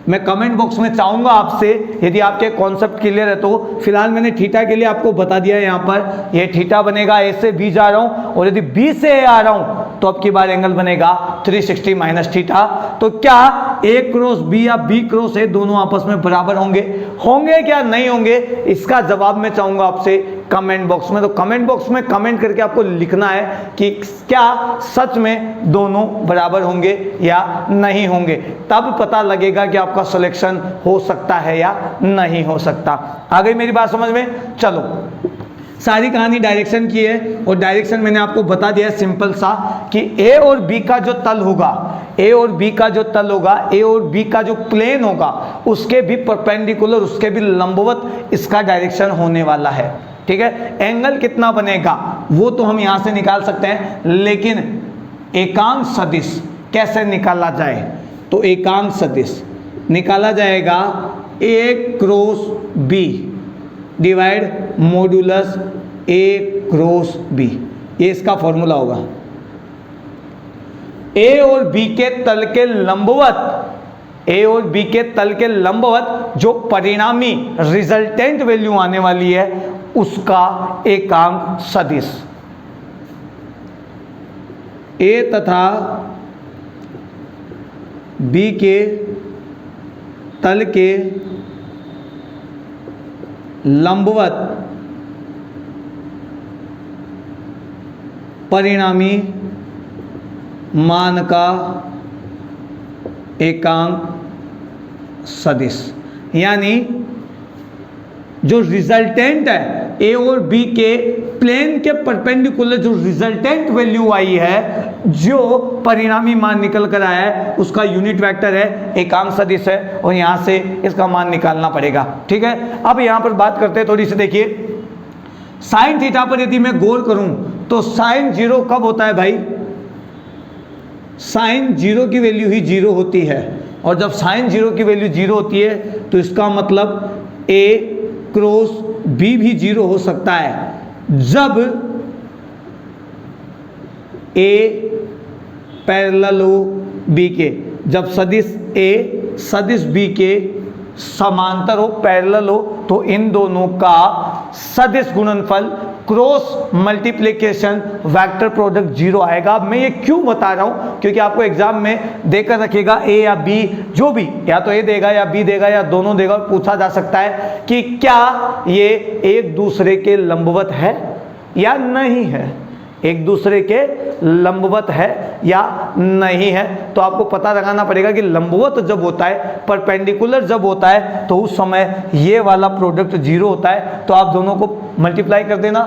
मैं कमेंट बॉक्स में चाहूंगा आपसे, यदि आपके कॉन्सेप्ट क्लियर है तो। फिलहाल मैंने थीटा के लिए आपको बता दिया है, यहाँ पर ये थीटा बनेगा, ए से बी जा रहा हूं, और यदि बी से ए आ रहा हूं तो अब की बार एंगल बनेगा 360 माइनस थीटा। तो क्या ए क्रॉस बी या बी क्रॉस ए दोनों आपस में बराबर होंगे क्या नहीं होंगे, इसका जवाब मैं चाहूंगा आपसे कमेंट बॉक्स में। तो कमेंट बॉक्स में कमेंट करके आपको लिखना है कि क्या सच में दोनों बराबर होंगे या नहीं होंगे, तब पता लगेगा कि आपका सिलेक्शन हो सकता है या नहीं हो सकता। आ गई मेरी बात समझ में? चलो, सारी कहानी डायरेक्शन की है, और डायरेक्शन मैंने आपको बता दिया है सिंपल सा कि ए और बी का जो तल होगा, ए और बी का जो तल होगा, ए और बी का जो प्लेन होगा, उसके भी परपेंडिकुलर, उसके भी लंबवत इसका डायरेक्शन होने वाला है। ठीक है, एंगल कितना बनेगा वो तो हम यहां से निकाल सकते हैं, लेकिन एकांक सदिश कैसे निकाला जाए, तो एकांक सदिश निकाला जाएगा ए क्रॉस बी डिवाइड मॉड्यूलस ए क्रॉस बी, ये इसका फॉर्मूला होगा। ए और बी के तल के लंबवत, ए और बी के तल के लंबवत जो परिणामी रिजल्टेंट वैल्यू आने वाली है उसका एकांक सदिश, ए तथा बी के तल के लंबवत परिणामी मान का एकांक सदिश, यानी जो रिजल्टेंट है ए और बी के प्लेन के परपेंडिकुलर जो रिजल्टेंट वैल्यू आई है, जो परिणामी मान निकल कर आया है, उसका यूनिट वेक्टर है, एकांक सदिश है, और यहां से इसका मान निकालना पड़ेगा। ठीक है, अब यहां पर बात करते हैं थोड़ी सी, देखिए साइन थीटा पर यदि मैं गौर करूं तो साइन जीरो कब होता है भाई? साइन जीरो की वैल्यू ही जीरो होती है, और जब साइन जीरो की वैल्यू जीरो होती है तो इसका मतलब ए क्रॉस बी भी जीरो हो सकता है जब ए पैरेलल हो बी के, जब सदिश ए सदिश बी के समांतर हो, पैरेलल हो, तो इन दोनों का सदिश गुणनफल cross multiplication vector product zero आएगा। मैं ये क्यों बता रहा हूं, क्योंकि आपको एग्जाम में देकर रखेगा ए या बी, जो भी, या तो ए देगा या बी देगा या दोनों देगा, और पूछा जा सकता है कि क्या ये एक दूसरे के लंबवत है या नहीं है, एक दूसरे के लंबवत है या नहीं है। तो आपको पता लगाना पड़ेगा कि लंबवत जब होता है, परपेंडिकुलर जब होता है, तो उस समय ये वाला प्रोडक्ट जीरो होता है। तो आप दोनों को मल्टीप्लाई कर देना,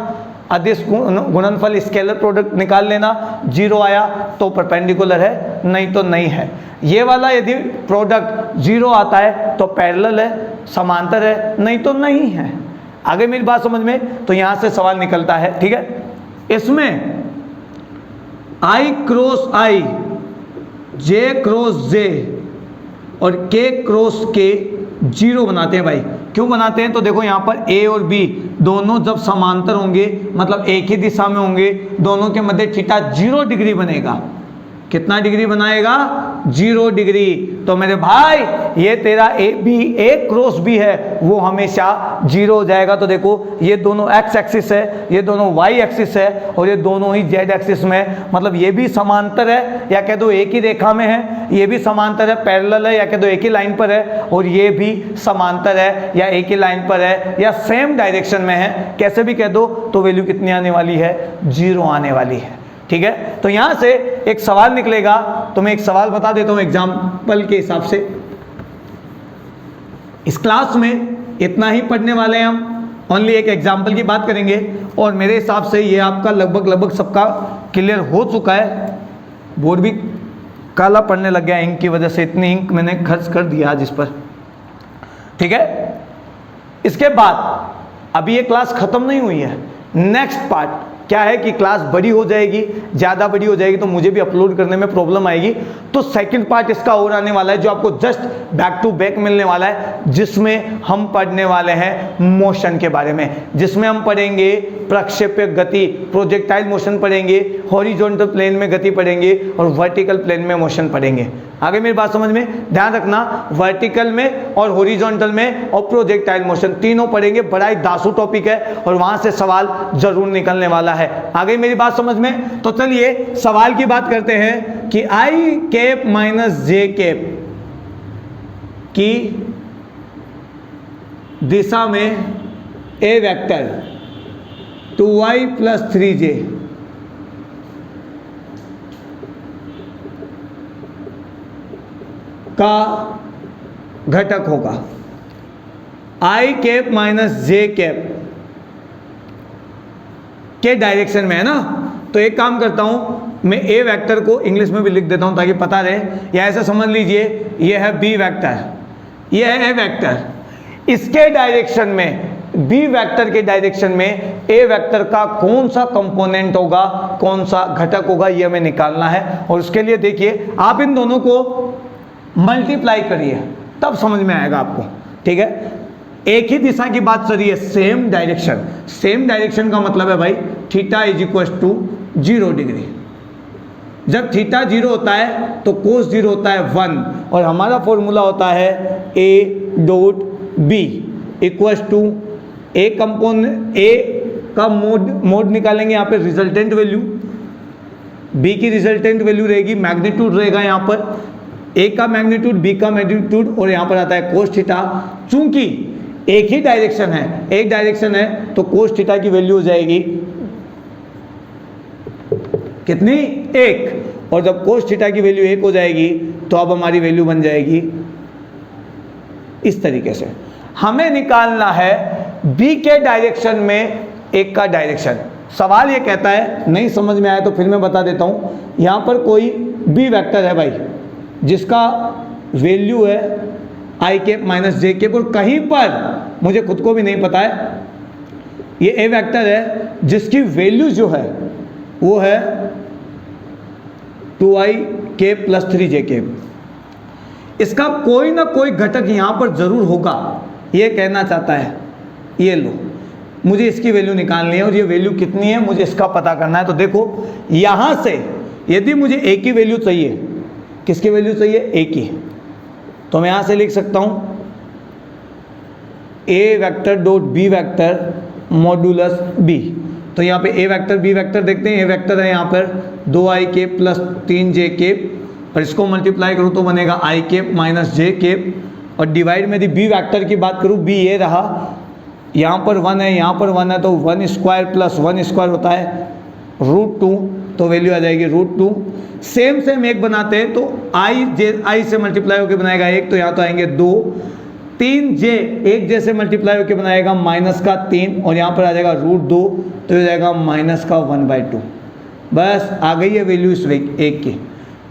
अदिश गुणनफल स्केलर प्रोडक्ट निकाल लेना, जीरो आया तो परपेंडिकुलर है, नहीं तो नहीं है। ये वाला यदि प्रोडक्ट जीरो आता है तो पैरेलल है, समांतर है, नहीं तो नहीं है। आगे मेरी बात समझ में? तो यहां से सवाल निकलता है। ठीक है, इसमें आई क्रॉस आई, जे क्रॉस जे और के क्रॉस के जीरो बनाते हैं भाई। क्यों बनाते हैं? तो देखो यहाँ पर ए और बी दोनों जब समांतर होंगे, मतलब एक ही दिशा में होंगे, दोनों के मध्य थीटा 0 डिग्री बनेगा। कितना डिग्री बनाएगा? 0 डिग्री। तो मेरे भाई ये तेरा A B, A cross B है, वो हमेशा 0 हो जाएगा। तो देखो ये दोनों एक्स एक्सिस है, ये दोनों वाई एक्सिस है, और ये दोनों ही जेड एक्सिस में, मतलब ये भी समांतर है या कह दो एक ही रेखा में है, ये भी समांतर है, पैरेलल है, या कह दो एक ही लाइन पर है, और ये भी समांतर है या एक ही लाइन पर है या सेम डायरेक्शन में है, कैसे भी कह दो, तो वैल्यू कितनी आने वाली है? 0 आने वाली है। ठीक है, तो यहां से एक सवाल निकलेगा, तो मैं एक सवाल बता देता हूं एग्जाम्पल के हिसाब से। इस क्लास में इतना ही पढ़ने वाले हैं हम, ओनली एक एग्जाम्पल की बात करेंगे, और मेरे हिसाब से ये आपका लगभग सबका क्लियर हो चुका है। बोर्ड भी काला पड़ने लग गया इंक की वजह से, इतनी इंक मैंने खर्च कर दिया आज इस पर। ठीक है, इसके बाद अभी ये क्लास खत्म नहीं हुई है। नेक्स्ट पार्ट क्या है कि क्लास बड़ी हो जाएगी, ज़्यादा बड़ी हो जाएगी तो मुझे भी अपलोड करने में प्रॉब्लम आएगी। तो सेकंड पार्ट इसका और आने वाला है जो आपको जस्ट बैक टू बैक मिलने वाला है, जिसमें हम पढ़ने वाले हैं मोशन के बारे में, जिसमें हम पढ़ेंगे प्रक्षेप्य गति, प्रोजेक्टाइल मोशन पढ़ेंगे, हॉरिजॉन्टल प्लेन में गति पढ़ेंगे और वर्टिकल प्लेन में मोशन पढ़ेंगे। आगे मेरी बात समझ में, ध्यान रखना, वर्टिकल में और हॉरिजॉन्टल में और प्रोजेक्टाइल मोशन तीनों पढ़ेंगे। बड़ा ही दासू टॉपिक है और वहां से सवाल जरूर निकलने वाला है। आगे मेरी बात समझ में, तो चलिए सवाल की बात करते हैं कि आई कैप माइनस जे कैप की दिशा में ए वेक्टर 2y प्लस 3j का घटक होगा। आई कैप माइनस जे कैप के डायरेक्शन में है ना, तो एक काम करता हूं, मैं ए वेक्टर को इंग्लिश में भी लिख देता हूं ताकि पता रहे, या ऐसे समझ लीजिए ये है बी वेक्टर, ये है ए वेक्टर, इसके डायरेक्शन में, बी वेक्टर के डायरेक्शन में ए वेक्टर का कौन सा कंपोनेंट होगा, कौन सा घटक होगा, ये हमें निकालना है। और उसके लिए देखिए आप इन दोनों को मल्टीप्लाई करिए तब समझ में आएगा आपको, ठीक है। एक ही दिशा की बात चल रही है, सेम डायरेक्शन। सेम डायरेक्शन का मतलब है भाई theta is equal to 0 degree. जब थीटा 0 होता है तो कोस 0 होता है 1, और हमारा फॉर्मूला होता है A dot B equal to A component, A का मोड निकालेंगे यहाँ पे रिजल्टेंट वैल्यू, बी की रिजल्टेंट वैल्यू रहेगी, मैग्नीट्यूड रहेगा यहाँ पर, ए का मैग्नीट्यूड, बी का मैग्नीट्यूड, और यहाँ पर आता है कोस थीटा। चूंकि एक ही डायरेक्शन है, एक डायरेक्शन है तो कोस थीटा की वैल्यू हो जाएगी कितनी, 1, और जब कोस थीटा की वैल्यू 1 हो जाएगी तो अब हमारी वैल्यू बन जाएगी इस तरीके से। हमें निकालना है बी के डायरेक्शन में एक का डायरेक्शन। सवाल ये कहता है, नहीं समझ में आया तो फिर मैं बता देता हूं, यहां पर कोई बी वेक्टर है भाई जिसका वैल्यू है आई कैप माइनस जे कैप, और कहीं पर मुझे खुद को भी नहीं पता है, ये ए वेक्टर है जिसकी वैल्यू जो है वो है 2i cap plus 3j cap. इसका कोई ना कोई घटक यहां पर जरूर होगा, ये कहना चाहता है। ये लो, मुझे इसकी वैल्यू निकालनी है और ये वैल्यू कितनी है मुझे इसका पता करना है। तो देखो यहां से यदि मुझे ए की वैल्यू चाहिए, किसकी वैल्यू चाहिए, ए की, तो मैं यहां से लिख सकता हूं A vector dot B vector modulus B. तो यहाँ पे ए वेक्टर बी वेक्टर देखते हैं, ए वेक्टर है यहाँ पर 2i cap plus 3j cap, और इसको मल्टीप्लाई करूँ तो बनेगा i cap minus j cap, और डिवाइड में यदि बी वेक्टर की बात करूँ, बी ये रहा, यहाँ पर 1 है, यहाँ पर 1 है, तो 1 स्क्वायर प्लस 1 स्क्वायर होता है √2, तो वैल्यू आ जाएगी √2। सेम एक बनाते हैं तो आई से मल्टीप्लाई होकर बनाएगा 1, तो यहाँ तो आएंगे 2, 3j एक जैसे मल्टीप्लाई होकर बनाएगा -3, और यहाँ पर आ जाएगा √2, तो हो जाएगा -1/2। बस आ गई है वैल्यू इस एक की।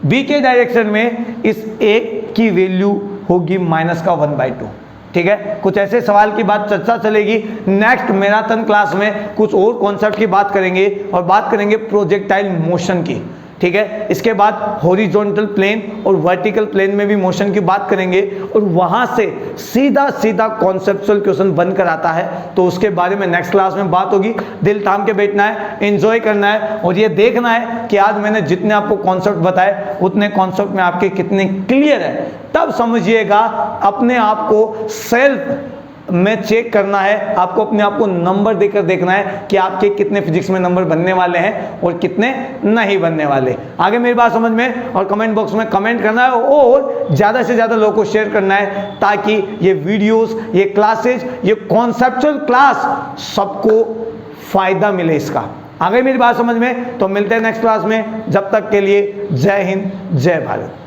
बी के डायरेक्शन में इस एक की वैल्यू होगी -1/2, ठीक है। कुछ ऐसे सवाल की बात चर्चा चलेगी। नेक्स्ट मैराथन क्लास में कुछ और कॉन्सेप्ट की बात करेंगे और बात करेंगे प्रोजेक्टाइल मोशन की, ठीक है। इसके बाद हॉरिजॉन्टल प्लेन और वर्टिकल प्लेन में भी मोशन की बात करेंगे, और वहां से सीधा कॉन्सेप्चुअल क्वेश्चन बनकर आता है, तो उसके बारे में नेक्स्ट क्लास में बात होगी। दिल थाम के बैठना है, एंजॉय करना है, और ये देखना है कि आज मैंने जितने आपको कॉन्सेप्ट बताए उतने कॉन्सेप्ट में आपके कितने क्लियर है। तब समझिएगा अपने आप को सेल्फ में चेक करना है, आपको अपने आप को नंबर देकर देखना है कि आपके कितने फिजिक्स में नंबर बनने वाले हैं और कितने नहीं बनने वाले। आगे मेरी बात समझ में, और कमेंट बॉक्स में कमेंट करना है और ज़्यादा से ज़्यादा लोगों को शेयर करना है, ताकि ये वीडियोस, ये क्लासेज, ये कॉन्सेप्चुअल क्लास सबको फायदा मिले इसका। आगे मेरी बात समझ में, तो मिलते हैं नेक्स्ट क्लास में। जब तक के लिए जय हिंद, जय भारत।